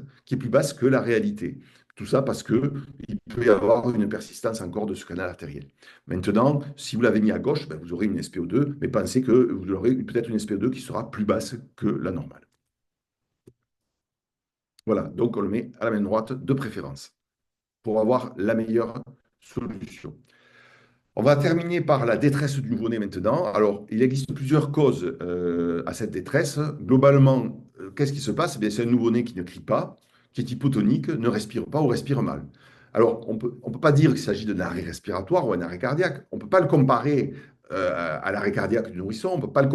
que la réalité. Tout ça parce que il peut y avoir une persistance encore de ce canal artériel. Maintenant, si vous l'avez mis à gauche, ben, vous aurez une SPO2, mais pensez que vous aurez peut-être une SPO2 qui sera plus basse que la normale. Voilà, donc on le met à la main droite de préférence pour avoir la meilleure solution. On va terminer par la détresse du nouveau-né maintenant. Alors, il existe plusieurs causes à cette détresse. Globalement, qu'est-ce qui se passe? Eh bien, c'est un nouveau-né qui ne crie pas, qui est hypotonique, ne respire pas ou respire mal. Alors, on peut pas dire qu'il s'agit d'un arrêt respiratoire ou un arrêt cardiaque. On ne peut pas le comparer à l'arrêt cardiaque du nourrisson. On ne peut pas le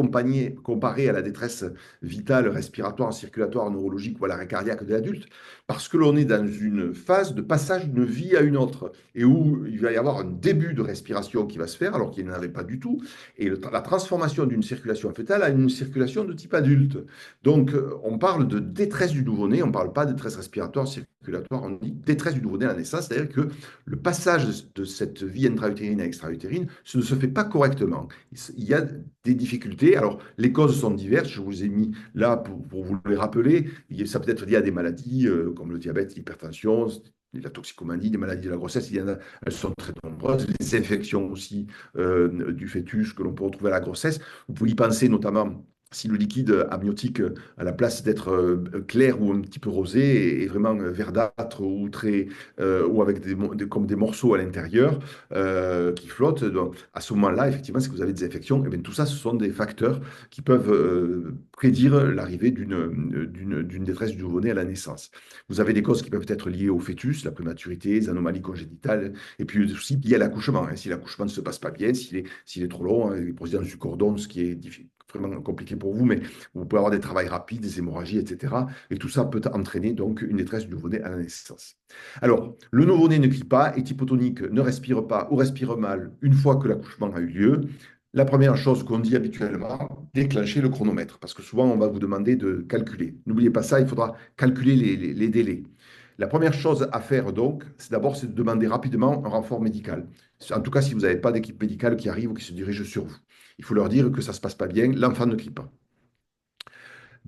comparer à la détresse vitale, respiratoire, circulatoire, neurologique ou à l'arrêt cardiaque de l'adulte, parce que l'on est dans une phase de passage d'une vie à une autre et où il va y avoir un début de respiration qui va se faire alors qu'il n'y en avait pas du tout, et la transformation d'une circulation fœtale à une circulation de type adulte. Donc, on parle de détresse du nouveau-né, on ne parle pas de détresse respiratoire, circulatoire, on dit détresse du nouveau-né à la naissance, c'est-à-dire que le passage de cette vie intra-utérine à extra-utérine ne se fait pas correctement. Il y a des difficultés. Alors, les causes sont diverses, je vous ai mis là pour vous les rappeler. Ça peut être lié à des maladies comme le diabète, l'hypertension, la toxicomanie, des maladies de la grossesse, elles sont très nombreuses. Les infections aussi du fœtus que l'on peut retrouver à la grossesse. Vous pouvez y penser notamment si le liquide amniotique, à la place d'être clair ou un petit peu rosé, est vraiment verdâtre ou avec comme des morceaux à l'intérieur qui flottent. Donc, à ce moment-là, effectivement, si vous avez des infections, eh bien, tout ça, ce sont des facteurs qui peuvent prédire l'arrivée d'une détresse du nouveau-né à la naissance. Vous avez des causes qui peuvent être liées au fœtus, la prématurité, les anomalies congénitales, et puis aussi liées à l'accouchement, hein. Si l'accouchement ne se passe pas bien, s'il est trop long, hein, les procédures du cordon, ce qui est vraiment compliqué pour vous, mais vous pouvez avoir des travails rapides, des hémorragies, etc. Et tout ça peut entraîner donc une détresse du nouveau-né à la naissance. Alors, le nouveau-né ne crie pas, est hypotonique, ne respire pas ou respire mal une fois que l'accouchement a eu lieu. La première chose qu'on dit habituellement, déclencher le chronomètre, parce que souvent on va vous demander de calculer. N'oubliez pas ça, il faudra calculer les délais. La première chose à faire donc, c'est d'abord de demander rapidement un renfort médical. En tout cas, si vous n'avez pas d'équipe médicale qui arrive ou qui se dirige sur vous. Il faut leur dire que ça ne se passe pas bien, l'enfant ne crie pas.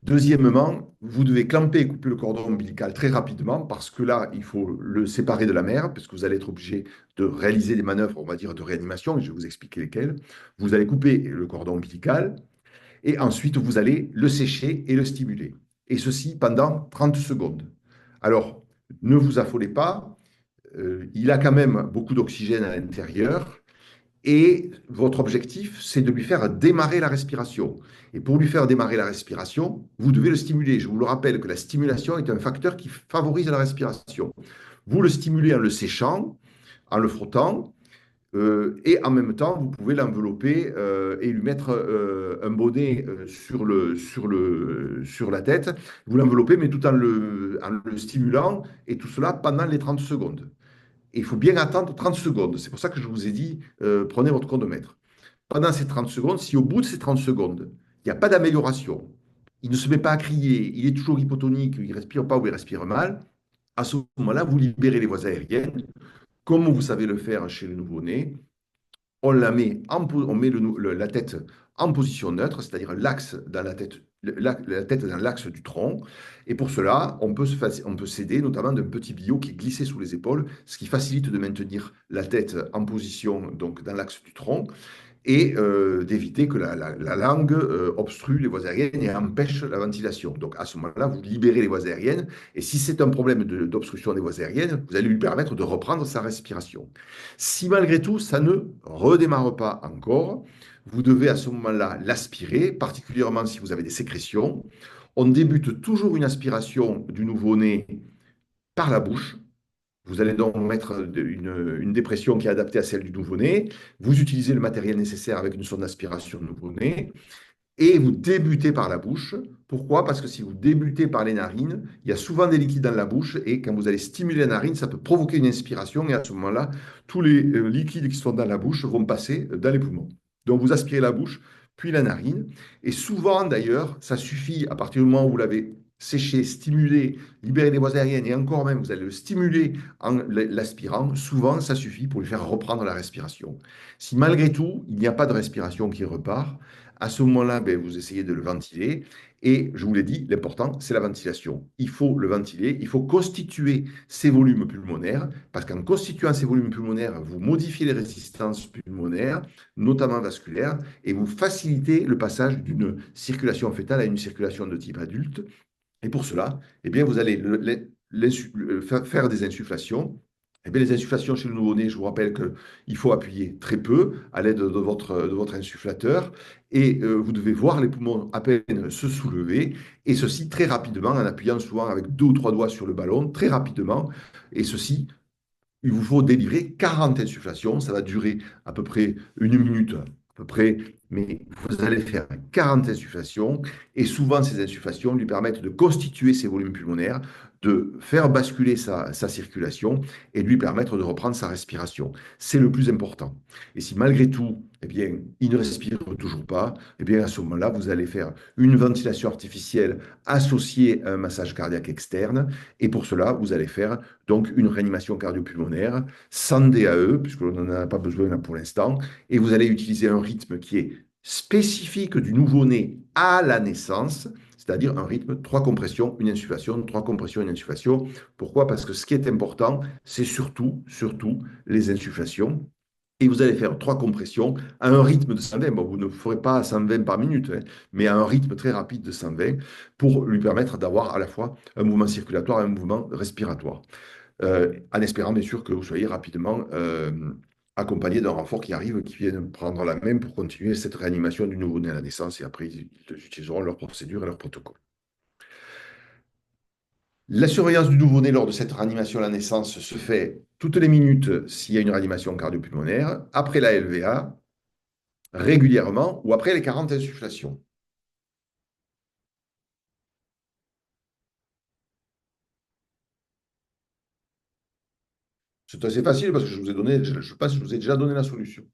Deuxièmement, vous devez clamper et couper le cordon ombilical très rapidement parce que là, il faut le séparer de la mère parce que vous allez être obligé de réaliser des manœuvres, on va dire, de réanimation et je vais vous expliquer lesquelles. Vous allez couper le cordon ombilical et ensuite vous allez le sécher et le stimuler. Et ceci pendant 30 secondes. Alors, ne vous affolez pas, il a quand même beaucoup d'oxygène à l'intérieur. Et votre objectif, c'est de lui faire démarrer la respiration. Et pour lui faire démarrer la respiration, vous devez le stimuler. Je vous le rappelle que la stimulation est un facteur qui favorise la respiration. Vous le stimulez en le séchant, en le frottant, et en même temps, vous pouvez l'envelopper et lui mettre un bonnet sur la tête. Vous l'enveloppez, mais tout en le stimulant, et tout cela pendant les 30 secondes. Et il faut bien attendre 30 secondes. C'est pour ça que je vous ai dit, prenez votre chronomètre. Pendant ces 30 secondes, si au bout de ces 30 secondes, il n'y a pas d'amélioration, il ne se met pas à crier, il est toujours hypotonique, il ne respire pas ou il respire mal, à ce moment-là, vous libérez les voies aériennes, comme vous savez le faire chez le nouveau-né, on met la tête en position neutre, c'est-à-dire l'axe dans la tête, la tête dans l'axe du tronc. Et pour cela, on peut s'aider notamment d'un petit billot qui est glissé sous les épaules, ce qui facilite de maintenir la tête en position donc dans l'axe du tronc et d'éviter que la langue obstrue les voies aériennes et empêche la ventilation. Donc à ce moment-là, vous libérez les voies aériennes et si c'est un problème d'obstruction des voies aériennes, vous allez lui permettre de reprendre sa respiration. Si malgré tout, ça ne redémarre pas encore, vous devez à ce moment-là l'aspirer, particulièrement si vous avez des sécrétions. On débute toujours une aspiration du nouveau-né par la bouche. Vous allez donc mettre une dépression qui est adaptée à celle du nouveau-né. Vous utilisez le matériel nécessaire avec une sonde d'aspiration nouveau-né et vous débutez par la bouche. Pourquoi? Parce que si vous débutez par les narines, il y a souvent des liquides dans la bouche et quand vous allez stimuler la narine, ça peut provoquer une inspiration et à ce moment-là, tous les liquides qui sont dans la bouche vont passer dans les poumons. Donc vous aspirez la bouche, puis la narine. Et souvent d'ailleurs, ça suffit à partir du moment où vous l'avez séché, stimulé, libéré les voies aériennes et encore même vous allez le stimuler en l'aspirant, souvent ça suffit pour lui faire reprendre la respiration. Si malgré tout, il n'y a pas de respiration qui repart, à ce moment-là, ben, vous essayez de le ventiler. Et je vous l'ai dit, l'important, c'est la ventilation. Il faut le ventiler, il faut constituer ces volumes pulmonaires, parce qu'en constituant ces volumes pulmonaires, vous modifiez les résistances pulmonaires, notamment vasculaires, et vous facilitez le passage d'une circulation fœtale à une circulation de type adulte. Et pour cela, eh bien, vous allez faire des insufflations. Eh bien, les insufflations chez le nouveau-né, je vous rappelle qu'il faut appuyer très peu à l'aide de votre insufflateur et vous devez voir les poumons à peine se soulever et ceci très rapidement en appuyant souvent avec deux ou trois doigts sur le ballon, très rapidement. Et ceci il vous faut délivrer 40 insufflations. Ça va durer à peu près une minute, à peu près, mais vous allez faire 40 insufflations. Et souvent, ces insufflations lui permettent de constituer ses volumes pulmonaires, de faire basculer sa circulation et de lui permettre de reprendre sa respiration. C'est le plus important. Et si malgré tout, eh bien, il ne respire toujours pas, eh bien, à ce moment-là, vous allez faire une ventilation artificielle associée à un massage cardiaque externe. Et pour cela, vous allez faire donc une réanimation cardio-pulmonaire sans DAE, puisqu'on n'en a pas besoin là pour l'instant, et vous allez utiliser un rythme qui est spécifique du nouveau-né à la naissance, c'est-à-dire un rythme 3 compressions, une insufflation, 3 compressions, une insufflation. Pourquoi? Parce que ce qui est important, c'est surtout les insufflations. Et vous allez faire 3 compressions à un rythme de 120. Bon, vous ne ferez pas 120 par minute, hein, mais à un rythme très rapide de 120 pour lui permettre d'avoir à la fois un mouvement circulatoire et un mouvement respiratoire. En espérant bien sûr que vous soyez rapidement accompagné d'un renfort qui arrive, qui vienne prendre la main pour continuer cette réanimation du nouveau-né à la naissance et après ils utiliseront leur procédure et leur protocole. La surveillance du nouveau-né lors de cette réanimation à la naissance se fait toutes les minutes s'il y a une réanimation cardio-pulmonaire, après la LVA, régulièrement ou après les 40 insufflations. C'est assez facile parce que je vous ai donné, je pense que je vous ai déjà donné la solution.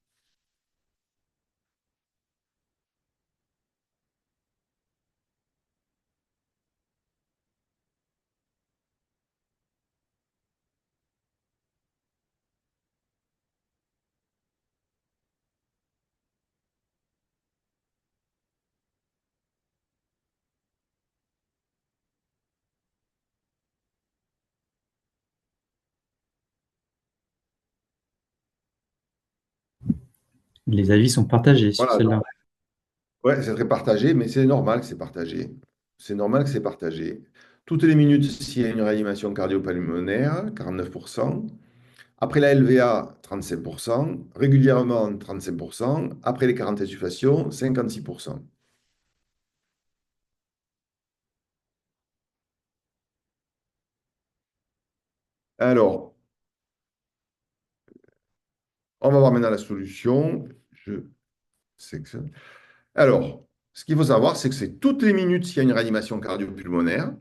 Les avis sont partagés sur Voilà, celle-là. ouais, c'est très partagé, mais c'est normal que c'est partagé. C'est normal que c'est partagé. Toutes les minutes, s'il y a une réanimation cardio-pulmonaire, 49%. Après la LVA, 35%. Régulièrement, 35%. Après les 40 insuffations, 56%. Alors, on va voir maintenant la solution. Je sélectionne. Alors, ce qu'il faut savoir, c'est que c'est toutes les minutes s'il y a une réanimation cardio-pulmonaire.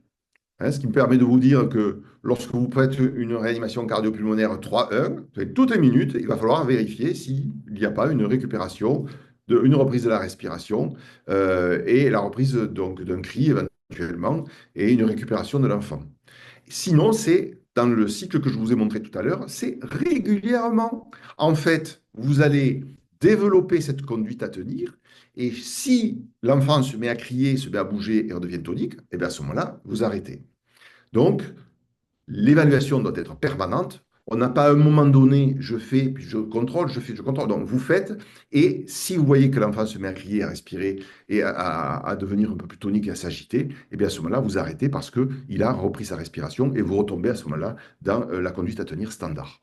Hein, ce qui me permet de vous dire que lorsque vous faites une réanimation cardio-pulmonaire 3-1, toutes les minutes, il va falloir vérifier s'il n'y a pas une récupération, une reprise de la respiration et la reprise donc d'un cri éventuellement et une récupération de l'enfant. Sinon, c'est dans le cycle que je vous ai montré tout à l'heure, c'est régulièrement. En fait, vous allez développer cette conduite à tenir. Et si l'enfant se met à crier, se met à bouger et redevient tonique, et bien à ce moment-là, vous arrêtez. Donc, l'évaluation doit être permanente. On n'a pas à un moment donné, je fais, puis je contrôle, je fais, je contrôle. Donc, vous faites. Et si vous voyez que l'enfant se met à crier, à respirer et à devenir un peu plus tonique et à s'agiter, et bien à ce moment-là, vous arrêtez parce qu'il a repris sa respiration et vous retombez à ce moment-là dans la conduite à tenir standard.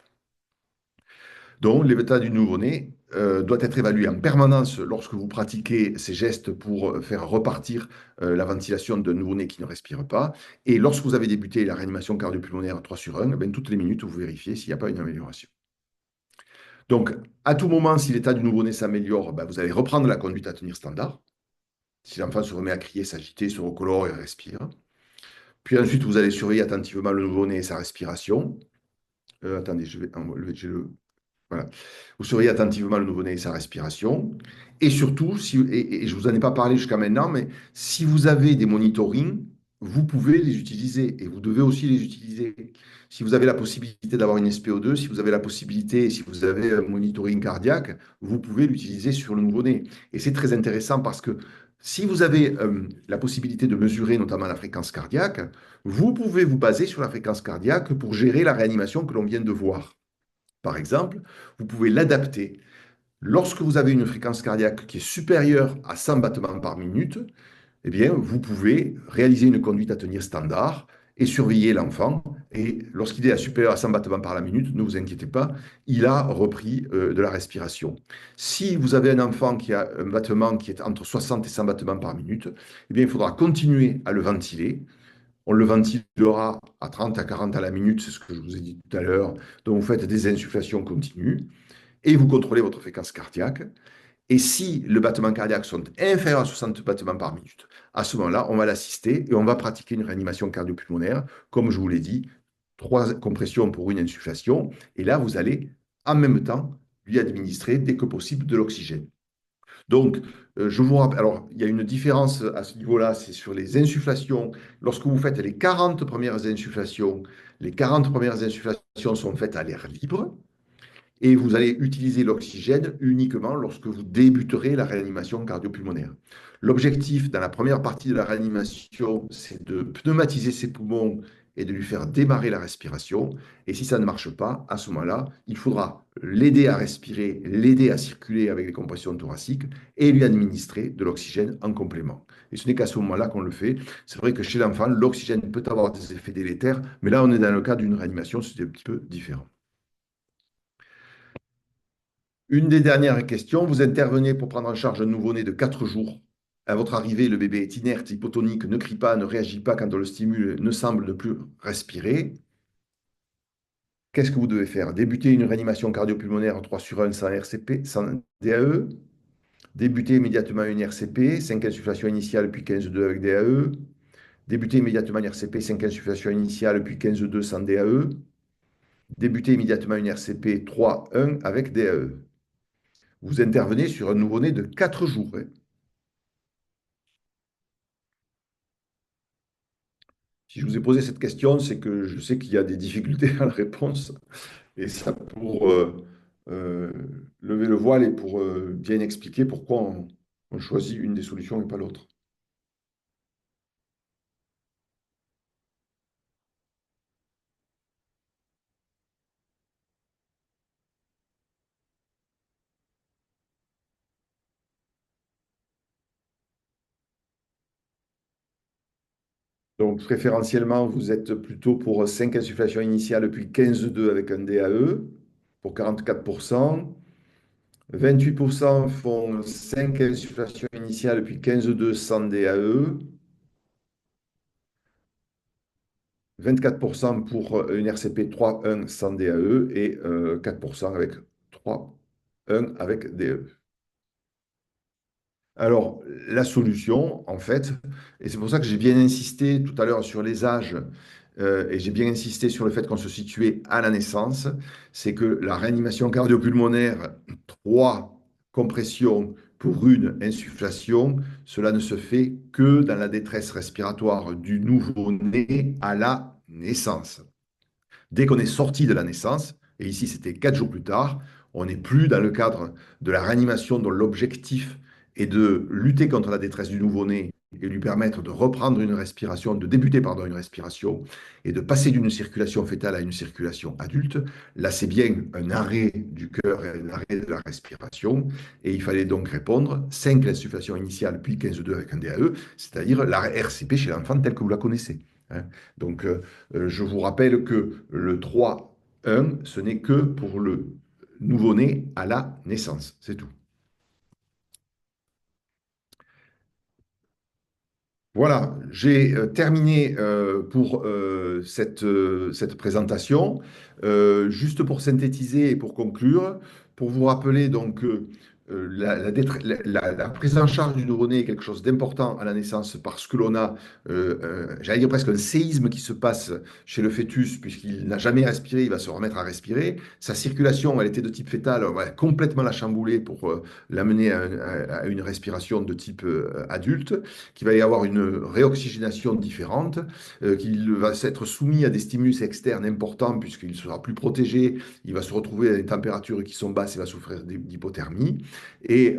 Donc, l'état du nouveau-né doit être évalué en permanence lorsque vous pratiquez ces gestes pour faire repartir la ventilation d'un nouveau-né qui ne respire pas. Et lorsque vous avez débuté la réanimation cardio-pulmonaire 3 sur 1, ben, toutes les minutes, vous vérifiez s'il n'y a pas une amélioration. Donc, à tout moment, si l'état du nouveau-né s'améliore, ben, vous allez reprendre la conduite à tenir standard. Si l'enfant se remet à crier, s'agiter, se recolore et respire. Puis ensuite, vous allez surveiller attentivement le nouveau-né et sa respiration. Attendez, je vais enlever, voilà. Vous surveillez attentivement le nouveau-né et sa respiration. Et surtout, et je ne vous en ai pas parlé jusqu'à maintenant, mais si vous avez des monitorings, vous pouvez les utiliser et vous devez aussi les utiliser. Si vous avez la possibilité d'avoir une SPO2, si vous avez la possibilité, si vous avez un monitoring cardiaque, vous pouvez l'utiliser sur le nouveau-né. Et c'est très intéressant parce que si vous avez la possibilité de mesurer notamment la fréquence cardiaque, vous pouvez vous baser sur la fréquence cardiaque pour gérer la réanimation que l'on vient de voir. Par exemple, vous pouvez l'adapter. Lorsque vous avez une fréquence cardiaque qui est supérieure à 100 battements par minute, eh bien, vous pouvez réaliser une conduite à tenir standard et surveiller l'enfant. Et lorsqu'il est supérieur à 100 battements par la minute, ne vous inquiétez pas, il a repris de la respiration. Si vous avez un enfant qui a un battement qui est entre 60 et 100 battements par minute, eh bien, il faudra continuer à le ventiler. On le ventilera à 30 à 40 à la minute, c'est ce que je vous ai dit tout à l'heure. Donc, vous faites des insufflations continues et vous contrôlez votre fréquence cardiaque. Et si le battement cardiaque sont inférieurs à 60 battements par minute, à ce moment-là, on va l'assister et on va pratiquer une réanimation cardiopulmonaire, comme je vous l'ai dit, 3 compressions pour une insufflation. Et là, vous allez en même temps lui administrer dès que possible de l'oxygène. Donc, je vous rappelle, alors il y a une différence à ce niveau-là, c'est sur les insufflations. Lorsque vous faites les 40 premières insufflations, les 40 premières insufflations sont faites à l'air libre et vous allez utiliser l'oxygène uniquement lorsque vous débuterez la réanimation cardiopulmonaire. L'objectif dans la première partie de la réanimation, c'est de pneumatiser ses poumons et de lui faire démarrer la respiration. Et si ça ne marche pas, à ce moment-là, il faudra l'aider à respirer, l'aider à circuler avec les compressions thoraciques et lui administrer de l'oxygène en complément. Et ce n'est qu'à ce moment-là qu'on le fait. C'est vrai que chez l'enfant, l'oxygène peut avoir des effets délétères, mais là, on est dans le cas d'une réanimation, c'est un petit peu différent. Une des dernières questions, vous intervenez pour prendre en charge un nouveau-né de 4 jours. À votre arrivée, le bébé est inerte, hypotonique, ne crie pas, ne réagit pas quand on le stimule, ne semble ne plus respirer. Qu'est-ce que vous devez faire? Débuter une réanimation cardiopulmonaire 3 sur 1 sans RCP, sans DAE. Débuter immédiatement une RCP, 5 insufflations initiales puis 15-2 avec DAE. Débuter immédiatement une RCP, 5 insufflations initiales puis 15-2 sans DAE. débutez immédiatement une RCP 3.1 avec DAE. Vous intervenez sur un nouveau-né de 4 jours, hein. Si je vous ai posé cette question, c'est que je sais qu'il y a des difficultés à la réponse. Et ça pour euh, lever le voile et pour bien expliquer pourquoi on choisit une des solutions et pas l'autre. Donc, préférentiellement, vous êtes plutôt pour 5 insufflations initiales puis 15,2 avec un DAE pour 44%. 28% font 5 insufflations initiales puis 15,2 sans DAE. 24% pour une RCP 3.1 sans DAE et 4% avec 3.1 avec DAE. Alors, la solution, en fait, et c'est pour ça que j'ai bien insisté tout à l'heure sur les âges, et j'ai bien insisté sur le fait qu'on se situait à la naissance, c'est que la réanimation cardio-pulmonaire, 3 compressions pour une insufflation, cela ne se fait que dans la détresse respiratoire du nouveau-né à la naissance. Dès qu'on est sorti de la naissance, et ici c'était 4 jours plus tard, on n'est plus dans le cadre de la réanimation dont l'objectif est de lutter contre la détresse du nouveau-né et lui permettre de reprendre une respiration, de débuter pardon, une respiration et de passer d'une circulation fœtale à une circulation adulte. Là, c'est bien un arrêt du cœur et un arrêt de la respiration. Et il fallait donc répondre 5 insufflations initiales, puis 15,2 avec un DAE, c'est-à-dire la RCP chez l'enfant telle que vous la connaissez, hein. Donc, je vous rappelle que le 3.1, ce n'est que pour le nouveau-né à la naissance. C'est tout. Voilà, j'ai terminé pour cette présentation. Juste pour synthétiser et pour conclure, pour vous rappeler donc la prise en charge du nouveau-né est quelque chose d'important à la naissance parce que l'on a, j'allais dire presque un séisme qui se passe chez le fœtus puisqu'il n'a jamais respiré, il va se remettre à respirer. Sa circulation, elle était de type fœtal, on va complètement la chambouler pour l'amener à une respiration de type adulte, qu'il va y avoir une réoxygénation différente, qu'il va s'être soumis à des stimulus externes importants puisqu'il sera plus protégé, il va se retrouver à des températures qui sont basses, il va souffrir d'hypothermie. Et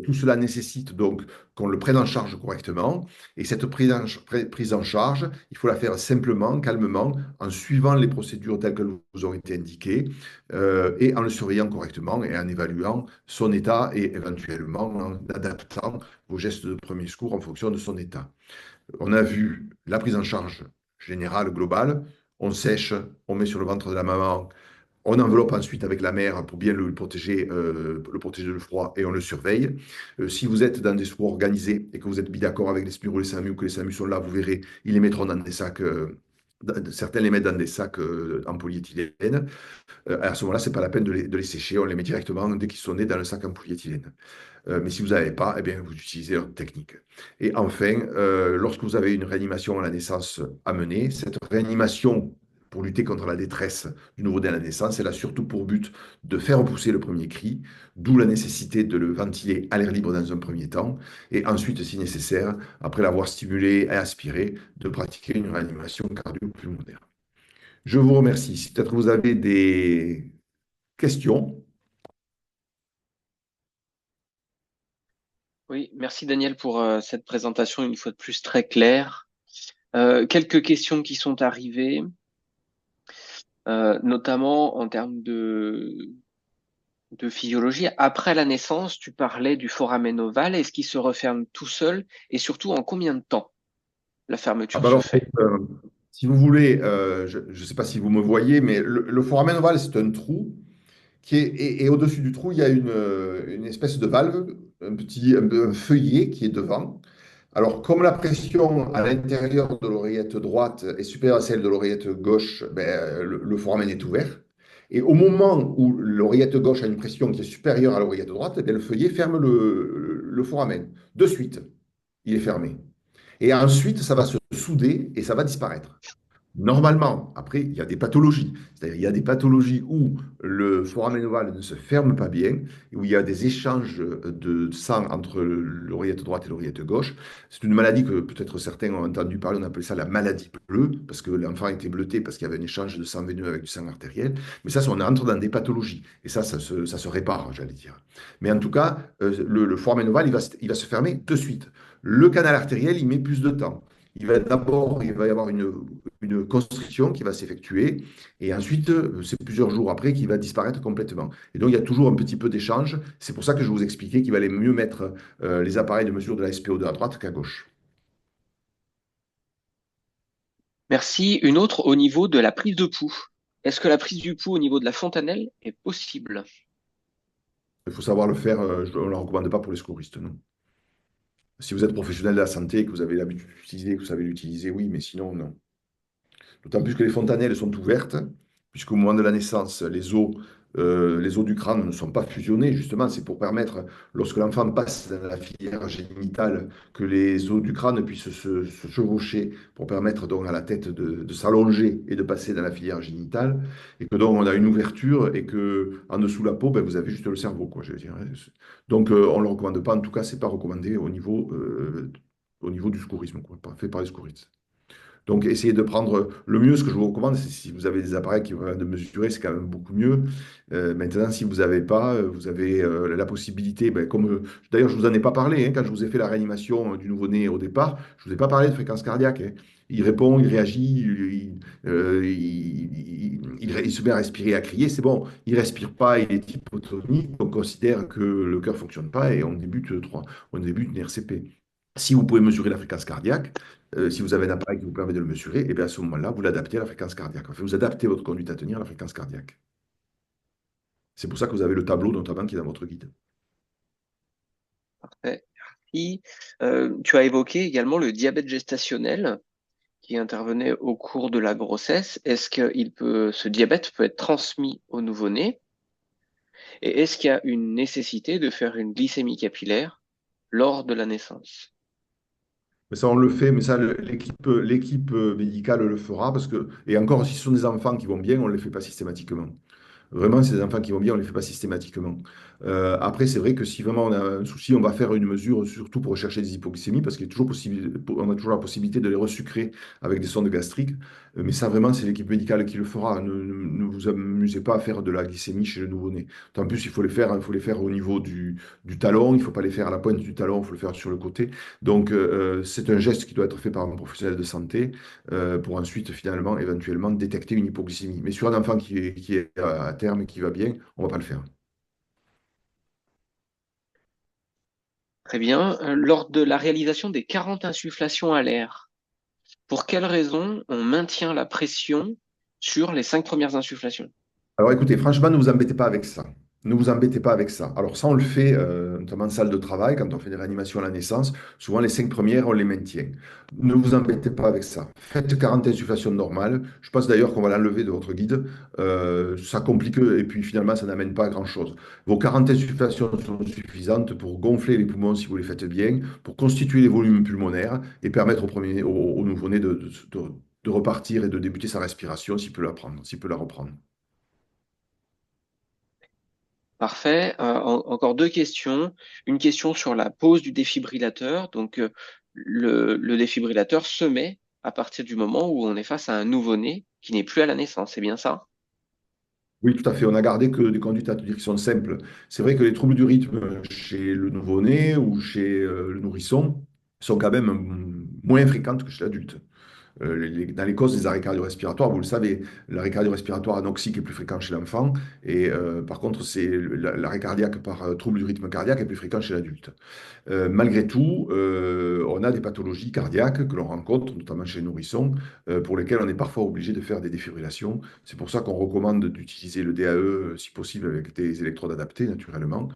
tout cela nécessite donc qu'on le prenne en charge correctement. Et cette prise en charge, il faut la faire simplement, calmement, en suivant les procédures telles que vous aurez été indiquées, et en le surveillant correctement et en évaluant son état et éventuellement en adaptant vos gestes de premier secours en fonction de son état. On a vu la prise en charge générale, globale. On sèche, on met sur le ventre de la maman, on enveloppe ensuite avec la mère pour bien le protéger de froid et on le surveille. Si vous êtes dans des secours organisés et que vous êtes mis d'accord avec les SMUR ou les SAMU ou que les SAMU sont là, vous verrez, ils les mettront dans des sacs. Certains les mettent dans des sacs en polyéthylène. À ce moment-là, ce n'est pas la peine de les sécher. On les met directement dès qu'ils sont nés dans le sac en polyéthylène. Mais si vous n'avez pas, eh bien, vous utilisez leur technique. Et enfin, lorsque vous avez une réanimation à la naissance à mener, cette réanimation pour lutter contre la détresse du nouveau-né à la naissance, elle a surtout pour but de faire repousser le premier cri, d'où la nécessité de le ventiler à l'air libre dans un premier temps, et ensuite, si nécessaire, après l'avoir stimulé et aspiré, de pratiquer une réanimation cardio-pulmonaire. Je vous remercie. Si peut-être vous avez des questions. Oui, merci Daniel pour cette présentation une fois de plus très claire. Quelques questions qui sont arrivées, notamment en termes de physiologie. Après la naissance, tu parlais du foramen ovale. Est-ce qu'il se referme tout seul et surtout en combien de temps la Ah fermeture bah se alors, fait? si vous voulez, je ne sais pas si vous me voyez, mais le foramen ovale, c'est un trou et au-dessus du trou, il y a une espèce de valve, un feuillet qui est devant. Alors, comme la pression à l'intérieur de l'oreillette droite est supérieure à celle de l'oreillette gauche, ben, le foramen est ouvert. Et au moment où l'oreillette gauche a une pression qui est supérieure à l'oreillette droite, eh bien, le feuillet ferme le foramen. De suite, il est fermé. Et ensuite, ça va se souder et ça va disparaître. Normalement, après, il y a des pathologies. C'est-à-dire, il y a des pathologies où le foramen ovale ne se ferme pas bien, où il y a des échanges de sang entre l'oreillette droite et l'oreillette gauche. C'est une maladie que peut-être certains ont entendu parler, on appelle ça la maladie bleue, parce que l'enfant était bleuté parce qu'il y avait un échange de sang veineux avec du sang artériel. Mais ça, on entre dans des pathologies. Et ça se répare, j'allais dire. Mais en tout cas, le foramen ovale, il va se fermer de suite. Le canal artériel, il met plus de temps. Il va y avoir une constriction qui va s'effectuer, et ensuite, c'est plusieurs jours après qu'il va disparaître complètement. Et donc, il y a toujours un petit peu d'échange. C'est pour ça que je vous expliquais qu'il valait mieux mettre les appareils de mesure de la SPO2 à droite qu'à gauche. Merci. Une autre au niveau de la prise de pouls. Est-ce que la prise du pouls au niveau de la fontanelle est possible? Il faut savoir le faire, on ne le recommande pas pour les secouristes, non. Si vous êtes professionnel de la santé et que vous avez l'habitude d'utiliser, que vous savez l'utiliser, oui, mais sinon, non. D'autant plus que les fontanelles sont ouvertes, puisqu'au moment de la naissance, les os du crâne ne sont pas fusionnés. Justement, c'est pour permettre, lorsque l'enfant passe dans la filière génitale, que les os du crâne puissent se chevaucher pour permettre donc à la tête de s'allonger et de passer dans la filière génitale. Et que donc on a une ouverture et que en dessous de la peau, ben, vous avez juste le cerveau, quoi, je veux dire, hein. Donc on ne le recommande pas. En tout cas, c'est pas recommandé au niveau du secourisme, quoi, fait par les secouristes. Donc, essayez de prendre le mieux. Ce que je vous recommande, c'est si vous avez des appareils qui permettent de mesurer, c'est quand même beaucoup mieux. Maintenant, si vous n'avez pas, vous avez la possibilité, ben, d'ailleurs, je ne vous en ai pas parlé hein, quand je vous ai fait la réanimation du nouveau-né au départ, je ne vous ai pas parlé de fréquence cardiaque, hein. Il répond, il réagit, il se met à respirer, à crier, c'est bon. Il ne respire pas, il est hypotonique, on considère que le cœur ne fonctionne pas et on débute une RCP. Si vous pouvez mesurer la fréquence cardiaque, si vous avez un appareil qui vous permet de le mesurer, et bien à ce moment-là, vous l'adaptez à la fréquence cardiaque. Enfin, vous adaptez votre conduite à tenir à la fréquence cardiaque. C'est pour ça que vous avez le tableau notamment qui est dans votre guide. Parfait. Merci. Tu as évoqué également le diabète gestationnel qui intervenait au cours de la grossesse. Est-ce que ce diabète peut être transmis au nouveau-né? Et est-ce qu'il y a une nécessité de faire une glycémie capillaire lors de la naissance? Mais ça, on le fait, mais ça, l'équipe médicale le fera parce que, et encore, si ce sont des enfants qui vont bien, on ne les fait pas systématiquement. Vraiment, c'est des enfants qui vont bien, on ne les fait pas systématiquement. Après, c'est vrai que si vraiment on a un souci, on va faire une mesure, surtout pour rechercher des hypoglycémies, parce qu'il est toujours possible, on a toujours la possibilité de les resucrer avec des sondes gastriques. Mais ça, vraiment, c'est l'équipe médicale qui le fera. Ne vous amusez pas à faire de la glycémie chez le nouveau-né. En plus, il faut les faire, hein, il faut les faire au niveau du talon, il ne faut pas les faire à la pointe du talon, il faut le faire sur le côté. Donc, c'est un geste qui doit être fait par un professionnel de santé pour ensuite, finalement, éventuellement, détecter une hypoglycémie. Mais sur un enfant qui est à terme et qui va bien, on ne va pas le faire. Très bien. Lors de la réalisation des 40 insufflations à l'air, pour quelle raison on maintient la pression sur les 5 premières insufflations? Alors écoutez, franchement, ne vous embêtez pas avec ça. Ne vous embêtez pas avec ça. Alors ça, on le fait notamment en salle de travail, quand on fait des réanimations à la naissance. Souvent, les 5 premières, on les maintient. Ne vous embêtez pas avec ça. Faites 40 insufflations normales. Je pense d'ailleurs qu'on va l'enlever de votre guide. Ça complique et puis finalement, ça n'amène pas à grand-chose. Vos 40 insufflations sont suffisantes pour gonfler les poumons si vous les faites bien, pour constituer les volumes pulmonaires et permettre au nouveau-né de repartir et de débuter sa respiration s'il peut la prendre, s'il peut la reprendre. Parfait. Encore deux questions. Une question sur la pose du défibrillateur. Donc, le défibrillateur se met à partir du moment où on est face à un nouveau-né qui n'est plus à la naissance. C'est bien ça? Oui, tout à fait. On a gardé que des conduites à dire qui sont simples. C'est vrai que les troubles du rythme chez le nouveau-né ou chez le nourrisson sont quand même moins fréquentes que chez l'adulte. Dans les causes des arrêts cardio-respiratoires, vous le savez, l'arrêt cardio-respiratoire anoxique est plus fréquent chez l'enfant et par contre, l'arrêt cardiaque par trouble du rythme cardiaque est plus fréquent chez l'adulte. Malgré tout, on a des pathologies cardiaques que l'on rencontre, notamment chez les nourrissons, pour lesquelles on est parfois obligé de faire des défibrillations. C'est pour ça qu'on recommande d'utiliser le DAE, si possible, avec des électrodes adaptées, naturellement.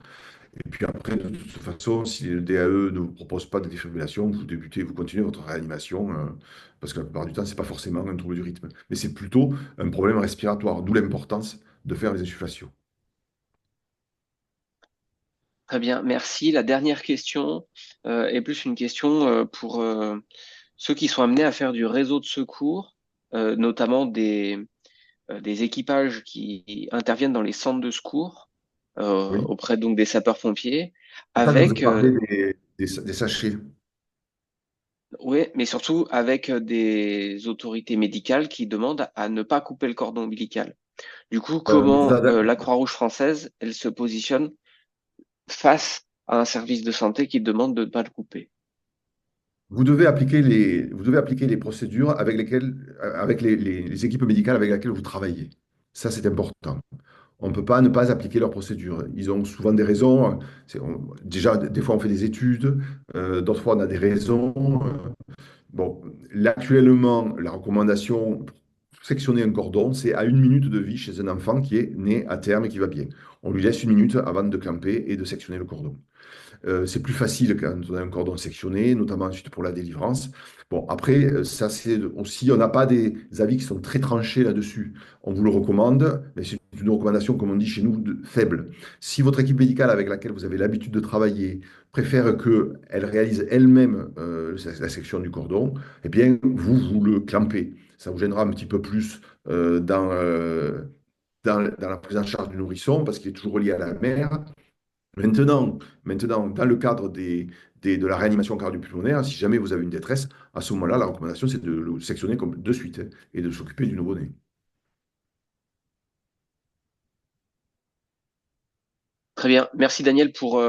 Et puis après, de toute façon, si le DAE ne vous propose pas de défibrillation, vous continuez votre réanimation, parce que la plupart du temps, ce n'est pas forcément un trouble du rythme, mais c'est plutôt un problème respiratoire, d'où l'importance de faire les insufflations. Très bien, merci. La dernière question est plus une question pour ceux qui sont amenés à faire du réseau de secours. notamment des équipages qui interviennent dans les centres de secours Oui. auprès donc des sapeurs-pompiers, Ça, je vous ai avec parlé des sachets. ouais, mais surtout avec des autorités médicales qui demandent à ne pas couper le cordon ombilical. Du coup, comment Ça, la Croix-Rouge française, elle se positionne face à un service de santé qui demande de ne pas le couper? vous devez appliquer les procédures avec lesquelles, avec les équipes médicales avec lesquelles vous travaillez. Ça, c'est important. On ne peut pas ne pas appliquer leurs procédures. Ils ont souvent des raisons. Déjà, des fois, on fait des études. D'autres fois, on a des raisons. Bon, là, actuellement, la recommandation pour sectionner un cordon, c'est à 1 minute de vie chez un enfant qui est né à terme et qui va bien. On lui laisse 1 minute avant de clamper et de sectionner le cordon. C'est plus facile quand on a un cordon sectionné, notamment ensuite pour la délivrance. Bon, après, ça c'est aussi, on n'a pas des avis qui sont très tranchés là-dessus. On vous le recommande, mais c'est une recommandation, comme on dit chez nous, faible. Si votre équipe médicale avec laquelle vous avez l'habitude de travailler préfère qu'elle réalise elle-même la section du cordon, eh bien, vous le clampez. Ça vous gênera un petit peu plus dans la prise en charge du nourrisson parce qu'il est toujours relié à la mère. Maintenant, dans le cadre de la réanimation cardio-pulmonaire, si jamais vous avez une détresse, à ce moment-là, la recommandation, c'est de le sectionner de suite et de s'occuper du nouveau-né. Très bien. Merci Daniel pour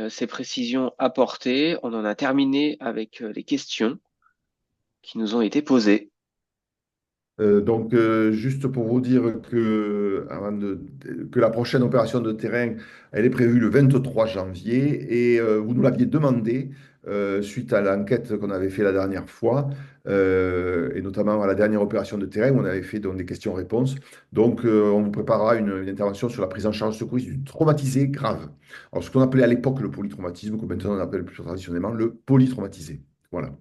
ces précisions apportées. On en a terminé avec les questions qui nous ont été posées. Juste pour vous dire que la prochaine opération de terrain, elle est prévue le 23 janvier et vous nous l'aviez demandé suite à l'enquête qu'on avait fait la dernière fois et notamment à la dernière opération de terrain où on avait fait donc, des questions-réponses. On vous préparera une intervention sur la prise en charge secouriste du traumatisé grave. Alors, ce qu'on appelait à l'époque le polytraumatisme, que maintenant on appelle plus traditionnellement le polytraumatisé. Voilà.